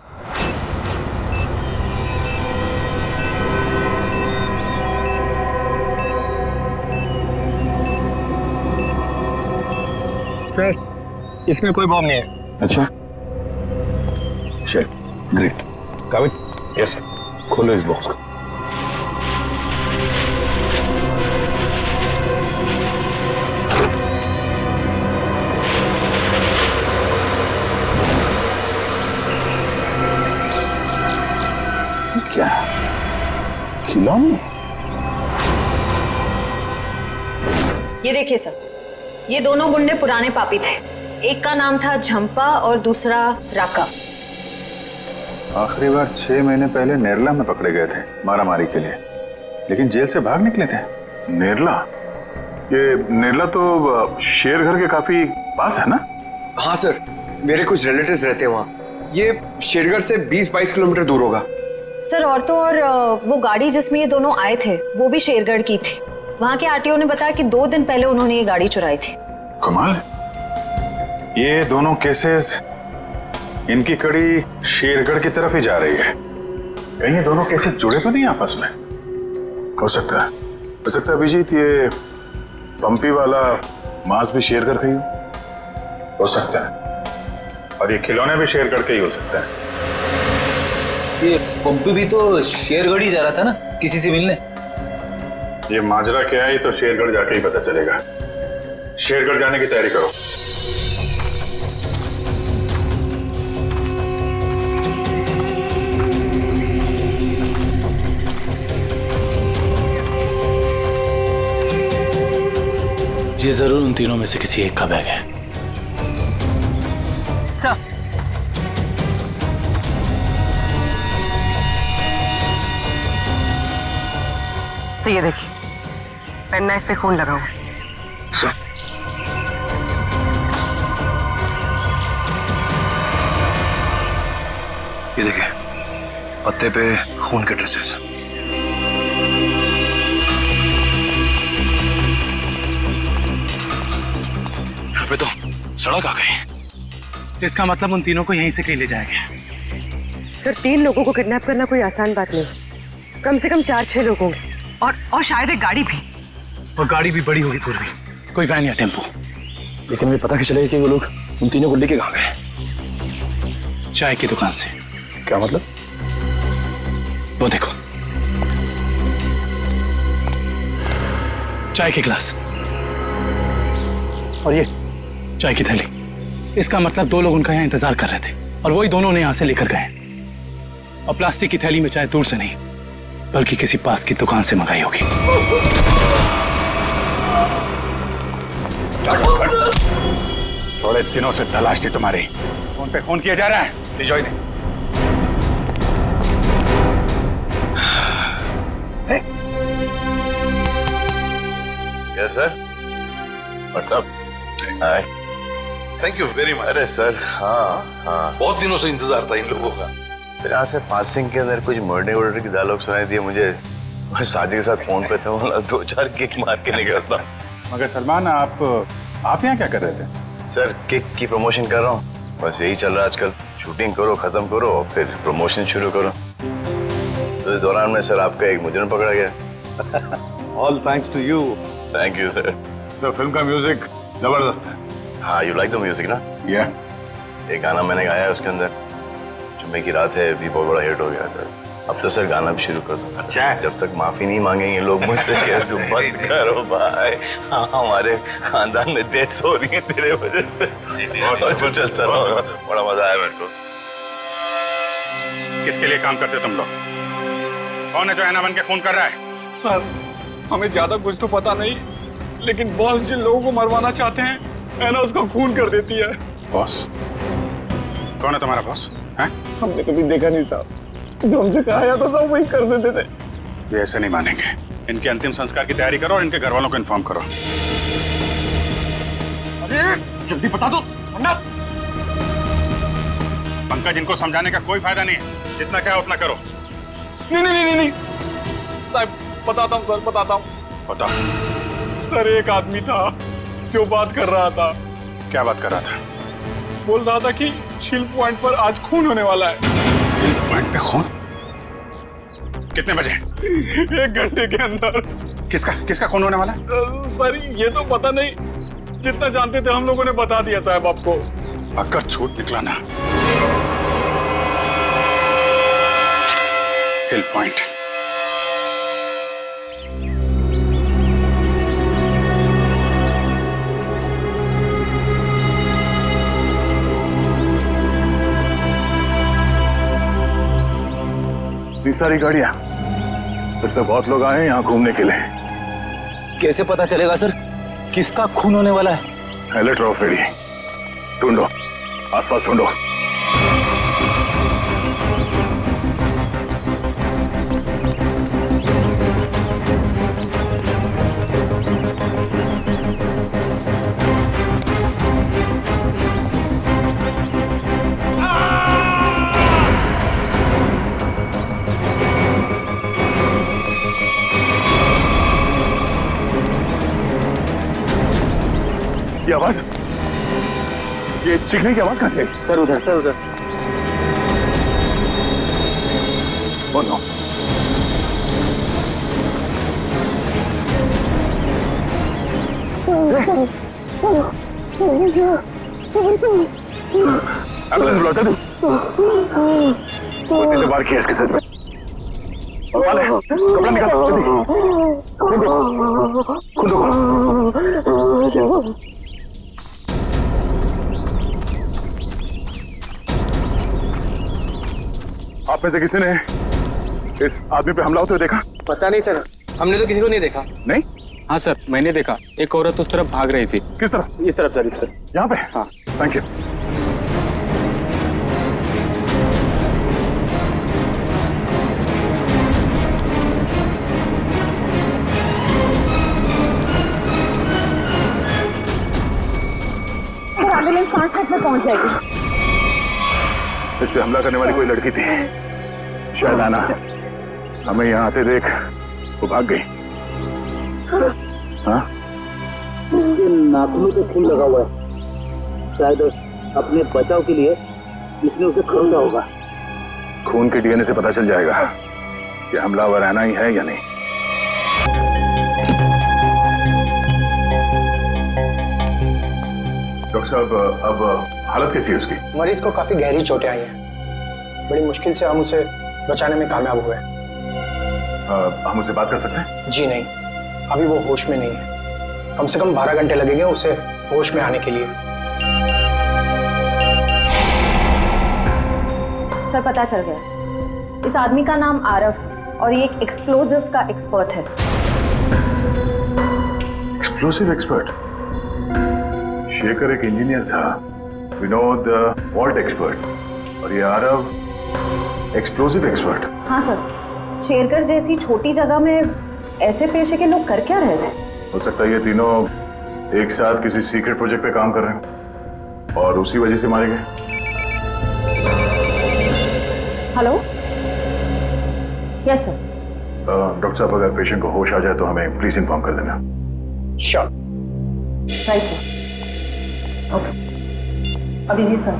सर इसमें कोई बॉम्ब नहीं है। अच्छा चल ग्रेट। काबिल? Yes sir. खोलो इस बॉक्स को। ये क्या खिलौने? ये देखिए सर, ये दोनों गुंडे पुराने पापी थे। एक का नाम था झंपा और दूसरा राका। आखिरी बार 6 महीने पहले नेरला में पकड़े गए थे मारामारी के लिए, लेकिन जेल से भाग निकले थे। नेरला? ये नेरला तो शेरघर के काफी पास है ना? हाँ सर, मेरे कुछ रिलेटिव्स रहते हैं वहाँ। ये शेरगढ़ से 20-22 किलोमीटर दूर होगा। सर और तो और वो गाड़ी जिसमें ये दोनों आए थे वो भी शेरगढ़ की थी। वहाँ के आरटीओ ने बताया कि 2 दिन पहले उन्होंने ये गाड़ी चुराई थी। कमाल, ये दोनों केसेस इनकी कड़ी शेरगढ़ की तरफ ही जा रही है। कहीं ये दोनों केसेस जुड़े तो नहीं आपस में? हो सकता है अभिजीत, ये पंपी वाला मांस भी शेरगढ़ का ही हो सकता है, और ये खिलौने भी शेरगढ़ के ही हो सकता है। ये पंपी भी तो शेरगढ़ ही जा रहा था ना किसी से मिलने। ये माजरा क्या है, तो शेरगढ़ जाके ही पता चलेगा। शेरगढ़ जाने की तैयारी करो। ये जरूर उन तीनों में से किसी एक का बैग है। सर, ये देखिए, पेन नाइफ पे खून लगा हुआ है। ये देखिए, पत्ते पे खून के ट्रेसेस। यहाँ पे तो सड़क आ गई। इसका मतलब उन तीनों को यहीं से कहीं ले जाएंगे। सर, 3 लोगों को किडनैप करना कोई आसान बात नहीं। कम से कम 4-6 लोग होंगे, और शायद एक गाड़ी भी। और गाड़ी भी बड़ी होगी पूर्वी, कोई वैन या टेम्पो। लेकिन मुझे पता कैसे चलेगा कि वो लोग उन तीनों को लेके कहाँ गए? चाय की दुकान से। क्या मतलब? वो देखो, चाय के गिलास और ये चाय की थैली। इसका मतलब 2 लोग उनका यहाँ इंतजार कर रहे थे, और वही दोनों ने यहाँ से लेकर गए। और प्लास्टिक की थैली में चाय दूर से नहीं, बल्कि किसी पास की दुकान से मंगाई होगी। थोड़े दिनों से तलाश थी तुम्हारी। फोन पे फोन किया जा रहा है, लीजो इन्हें। Yes sir, WhatsApp. Hi, thank you very much. अरे सर, हाँ बहुत दिनों से इंतजार था इन लोगों का। फिर यहाँ से पासिंग के अंदर कुछ मर्डर वर्डर की डायलॉग सुनाई दिए मुझे। मैं शादी के साथ फोन पे था, बोला 2-4 किक मार के निकलता। मगर सलमान, आप यहाँ क्या कर रहे थे? सर, किक की प्रमोशन कर रहा हूँ, बस यही चल रहा है आजकल। शूटिंग करो, खत्म करो, और फिर प्रमोशन शुरू करो। तो इस दौरान में सर आपका एक मुजरिम पकड़ा गया। All thanks to you. Thank you sir. Sir, film का म्यूजिक जबरदस्त है। हाँ, यू लाइक द म्यूजिक ना? या एक गाना मैंने गाया है उसके अंदर, जुम्मे की रात है, भी बहुत बड़ा हिट हो गया था। अब तो सर गाना भी शुरू कर दो। अच्छा, जब तक माफी नहीं मांगेंगे लोग मुझसे, क्या तुम बंद करो भाई। हाँ, हमारे खानदान में डेथ्स हो रही है तेरे वजह से। तो चलता रहो, बड़ा मजा आया मेरे को। किसके लिए काम करते तुम लोग? कौन है जो ऐना बन के खून कर रहा है? सर, हमें ज्यादा कुछ तो पता नहीं, लेकिन बॉस जिन लोगों को मरवाना चाहते हैं, ऐना उसका खून कर देती है। बॉस? कौन है तुम्हारा बॉस? हैं? हमने कभी देखा नहीं था, जो हमसे कहा जाता था वही कर देते थे। ये ऐसे नहीं मानेंगे। इनके अंतिम संस्कार की तैयारी करो और इनके घर वालों को इन्फॉर्म करो। अरे जल्दी बता दो, वरना पंकज, इनको समझाने का कोई फायदा नहीं है। जितना क्या उतना करो। नहीं साहब, बताता हूँ सर, बताता हूँ। बता। सर, एक आदमी था जो बात कर रहा था। क्या बात कर रहा था? बोल रहा था कि हिल पॉइंट पर आज खून होने वाला है। हिल पॉइंट पे खून? कितने बजे? 1 घंटे के अंदर। किसका खून होने वाला? सर, ये तो पता नहीं, जितना जानते थे हम लोगों ने बता दिया साहब आपको। अगर छूट निकला ना, हिल पॉइंट। सारी गाड़ियां, फिर तो बहुत लोग आए हैं यहाँ घूमने के लिए। कैसे पता चलेगा सर किसका खून होने वाला है? अलर्ट रहो, फेरी ढूंढो, आसपास ढूंढो। ये आवाज, ये चीखने की आवाज कहाँ से? सर उधर। Oh no. एम्बुलेंस बुलाओ जल्दी। इसे बार किया इसके सर पे। और वाले कपड़ा निकालो जल्दी। खून दो। आप में से किसी ने इस आदमी पे हमला होते हुए देखा? पता नहीं सर, हमने तो किसी को नहीं देखा। नहीं? हाँ सर, मैंने देखा एक औरत उस तरफ भाग रही थी। किस तरफ? इस तरफ सर, इस तरफ। यहाँ पे? हाँ, थैंक यू। एम्बुलेंस 5 मिनट में पहुंच जाएगी। इससे हमला करने वाली कोई लड़की थी, शायद आना। हमें यहाँ आते देख वो भाग गई। हाँ? नाखूनों पे खून लगा हुआ है, शायद अपने बचाव के लिए इसने उसे खरीदा होगा। खून के डीएनए से पता चल जाएगा कि हमलावर आना ही है या नहीं। डॉक्टर साहब, अब हालत कैसी है उसकी? मरीज को काफी गहरी चोटें आई हैं। बड़ी मुश्किल से हम उसे बचाने में कामयाब हुए। हम उससे बात कर सकते हैं? जी नहीं, अभी वो होश में नहीं है। कम से कम 12 घंटे लगेंगे उसे होश में आने के लिए। सर पता चल गया, इस आदमी का नाम आरव और ये एक एक्सप्लोजिव्स का एक्सपर्ट है। Explosive expert? शेखर एक इंजीनियर था, विनोद वॉल्ट एक्सपर्ट, और ये आरव एक्सप्लोसिव एक्सपर्ट। हाँ सर, शेरकर जैसी छोटी जगह में ऐसे पेशे के लोग कर क्या रहे थे? हो सकता है ये तीनों एक साथ किसी सीक्रेट प्रोजेक्ट पे काम कर रहे हैं और उसी वजह से मारे गए। हेलो? Yes sir. डॉक्टर साहब, अगर पेशेंट को होश आ जाए तो हमें प्लीज इन्फॉर्म कर देना। Sure. Right sir. Okay. Abhijeet sir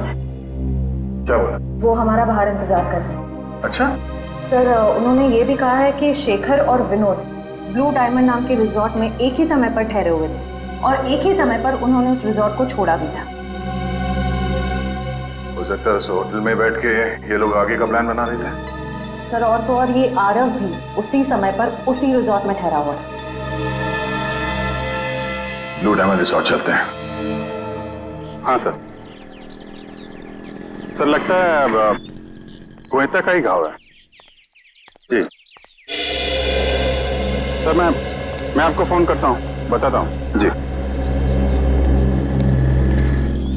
क्या बोला? वो हमारा बाहर इंतजार कर रहे हैं। अच्छा सर, उन्होंने ये भी कहा है कि शेखर और विनोद ब्लू डायमंड नाम के रिजॉर्ट में एक ही समय पर ठहरे हुए थे और एक ही समय पर उन्होंने उस रिजॉर्ट को छोड़ा भी था। हो सकता है उस होटल में बैठ के ये लोग आगे का प्लान बना रहे थे। सर, और तो और ये आरव भी उसी समय पर उसी रिजॉर्ट में ठहरा हुआ था। ब्लू डायमंड रिजॉर्ट चलते हैं। हाँ सर। सर लगता है गोयता का ही घाव है। जी सर, मैं आपको फोन करता हूँ, बताता हूँ। जी।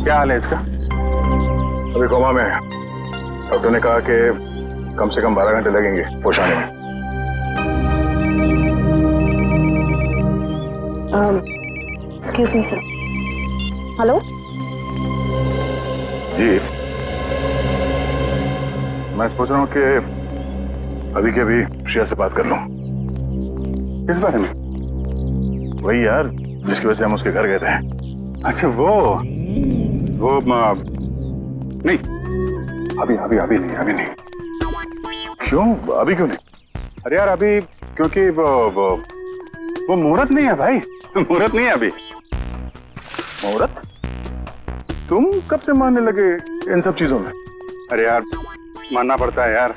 क्या हाल है इसका? अभी कोमा में है। डॉक्टर ने कहा कि कम से कम 12 घंटे लगेंगे होश आने में। Excuse me sir. हेलो? जी, मैं सोच रहा हूँ कि अभी के अभी श्रेया से बात कर लूं। किस बारे में? वही यार जिसकी वजह से हम उसके घर गए थे। अच्छा वो नहीं, अभी नहीं। क्यों? अभी क्यों नहीं? अरे यार अभी क्योंकि वो मुहूर्त नहीं है भाई। मुहूर्त नहीं है अभी। मुहूर्त? तुम कब से मानने लगे इन सब चीजों में? अरे यार मानना पड़ता है यार,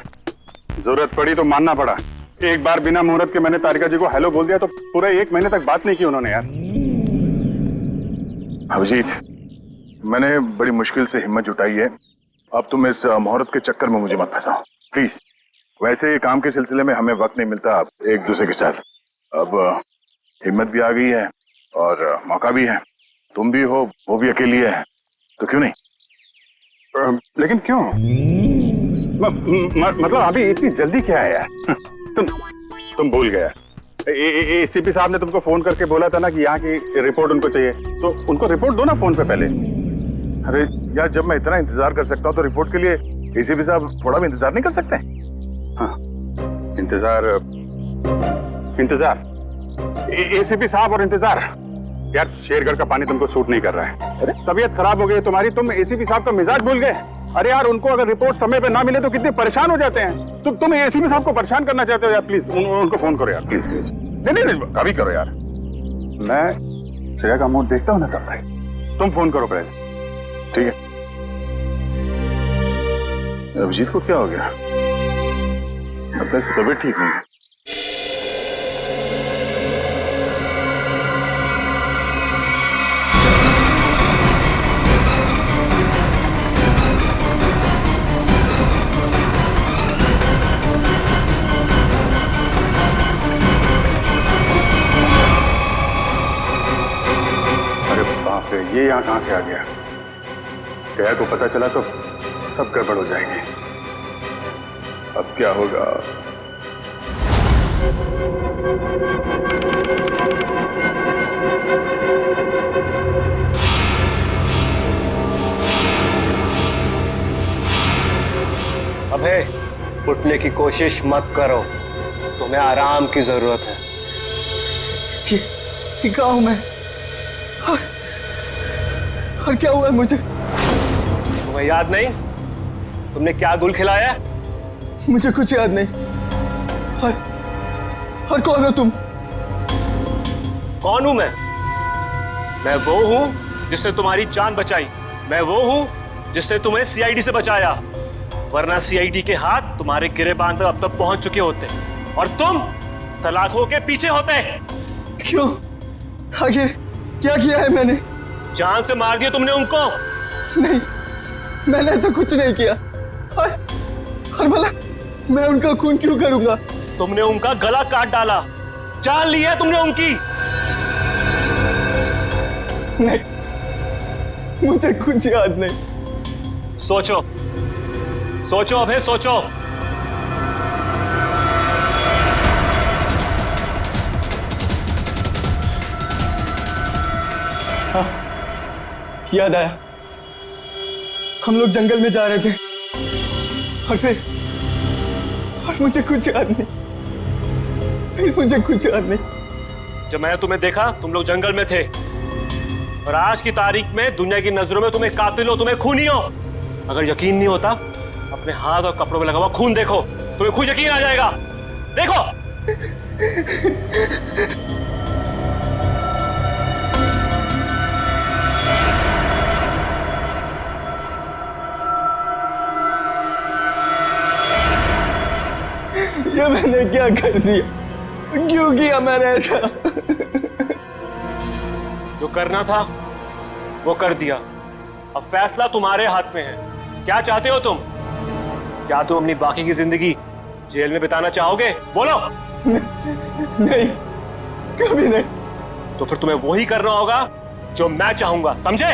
जरूरत पड़ी तो मानना पड़ा। एक बार बिना मुहूर्त के मैंने तारिका जी को हेलो बोल दिया तो पूरा 1 महीने तक बात नहीं की उन्होंने यार। अभिजीत, मैंने बड़ी मुश्किल से हिम्मत जुटाई है, अब तुम इस मुहूर्त के चक्कर में मुझे मत फंसाओ प्लीज। वैसे काम के सिलसिले में हमें वक्त नहीं मिलता एक दूसरे के साथ। अब हिम्मत भी आ गई है और मौका भी है। तुम भी हो, वो भी अकेली है, तो क्यों नहीं? लेकिन क्यों? मतलब अभी इतनी जल्दी क्या है यार? तुम भूल गया। एसीपी साहब ने तुमको फोन करके बोला था ना कि यहाँ की रिपोर्ट उनको चाहिए, तो उनको रिपोर्ट दो ना फोन पे पहले। अरे यार, जब मैं इतना इंतजार कर सकता हूँ तो रिपोर्ट के लिए एसीपी साहब थोड़ा भी इंतजार नहीं कर सकते? हाँ, इंतजार एसीपी साहब और इंतजार। यार शेरगढ़ का पानी तुमको सूट नहीं कर रहा है। अरे तबीयत खराब हो गई तुम्हारी, तुम एसीपी साहब का मिजाज भूल गए। अरे यार, उनको अगर रिपोर्ट समय पे ना मिले तो कितने परेशान हो जाते हैं। तुम एसीपी साहब को परेशान करना चाहते हो यार, प्लीज उनको फोन करो यार, प्लीज प्लीज। नहीं अभी करो यार, मैं श्रेया का मूड देखता हूँ ना तब भाई, तुम फोन करो पहले, ठीक है? अभिजीत को क्या हो गया? अब तक इसकी तबीयत ठीक नहीं है। अरे बाप रे, ये यहाँ कहां से आ गया? क्या को पता चला तो सब गड़बड़ हो जाएगी। अब क्या होगा? अबे उठने की कोशिश मत करो, तुम्हें आराम की जरूरत है। ये कहाँ हूं मैं? और क्या हुआ है मुझे? तुम्हें याद नहीं तुमने क्या गुल खिलाया? मुझे कुछ याद नहीं। और कौन हो तुम? कौन हूं मैं वो हूं जिसने तुम्हारी जान बचाई, मैं वो हूं जिसने तुम्हें सीआईडी से बचाया, वरना सीआईडी के हाथ तुम्हारे गिरेबान तक अब तक पहुंच चुके होते और तुम सलाखों के पीछे होते। क्यों? आखिर क्या किया है मैंने? जान से मार दिया तुमने उनको। नहीं, मैंने ऐसा कुछ नहीं किया। और भला मैं उनका खून क्यों करूंगा? तुमने उनका गला काट डाला, जान ली है तुमने उनकी। नहीं, मुझे कुछ याद नहीं। सोचो सोचो अभय, सोचो। हाँ, याद आया। हम लोग जंगल में जा रहे थे और मुझे कुछ याद नहीं, फिर मुझे कुछ याद नहीं। जब मैंने तुम्हें देखा तुम लोग जंगल में थे और आज की तारीख में दुनिया की नजरों में तुम्हें कातिल हो, तुम्हें खूनी हो। अगर यकीन नहीं होता अपने हाथ और कपड़ों में लगा हुआ खून देखो, तुम्हें खुद यकीन आ जाएगा। देखो। ये मैंने क्या कर दिया? क्यों किया मैंने ऐसा? जो करना था वो कर दिया, अब फैसला तुम्हारे हाथ में है। क्या चाहते हो तुम? क्या तुम अपनी बाकी की जिंदगी जेल में बिताना चाहोगे? बोलो। नहीं, कभी नहीं। तो फिर तुम्हें वही करना होगा जो मैं चाहूंगा, समझे?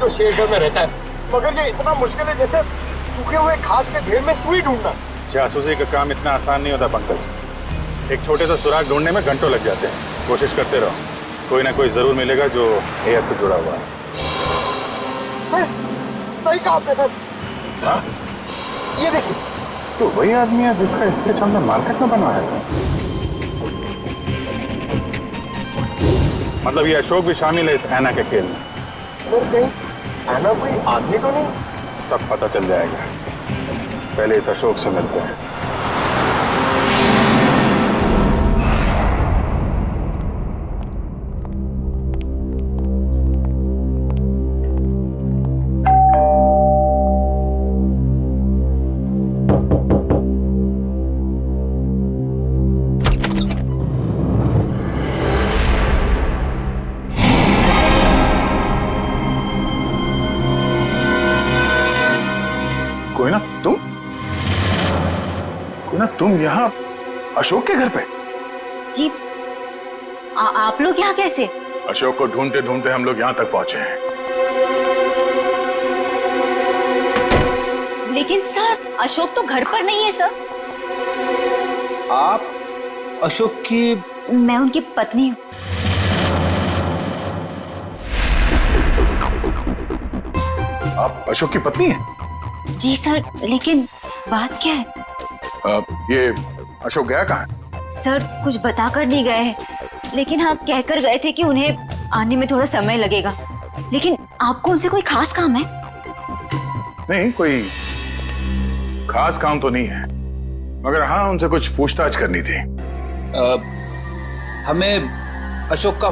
तो शेरगढ़ में रहता है, मगर ये इतना मुश्किल है जैसे सूखे हुए घास के ढेर में सुई ढूंढना। जासूसी का काम इतना आसान नहीं होता पंकज। एक छोटे सा सुराग ढूंढने में घंटों लग जाते हैं। कोशिश करते रहो, कोई ना कोई जरूर मिलेगा जो एआई से जुड़ा हुआ है। सही कहा आपने सर। हाँ? ये देखिए, तो वही आदमी है जिसका स्केच हमने मार्केट में बनवाया था। मतलब ये अशोक भी शामिल है इस ऐना के खेल में। सर कहीं ऐना कोई आदमी तो नहीं? सब पता चल जाएगा, पहले इस अशोक से मिलते हैं। तुम यहाँ अशोक के घर पे? जी, आप लोग यहाँ कैसे? अशोक को ढूंढते ढूंढते हम लोग यहाँ तक पहुंचे हैं। लेकिन सर, अशोक तो घर पर नहीं है सर। आप अशोक की? मैं उनकी पत्नी हूँ। आप अशोक की पत्नी हैं? जी सर, लेकिन बात क्या है? ये अशोक गया कहाँ है? सर कुछ बताकर नहीं गए हैं, लेकिन हाँ कहकर गए थे कि उन्हें आने में थोड़ा समय लगेगा। लेकिन आपको उनसे कोई खास काम है? नहीं, कोई खास काम तो नहीं है, मगर हाँ उनसे कुछ पूछताछ करनी थी। हमें अशोक का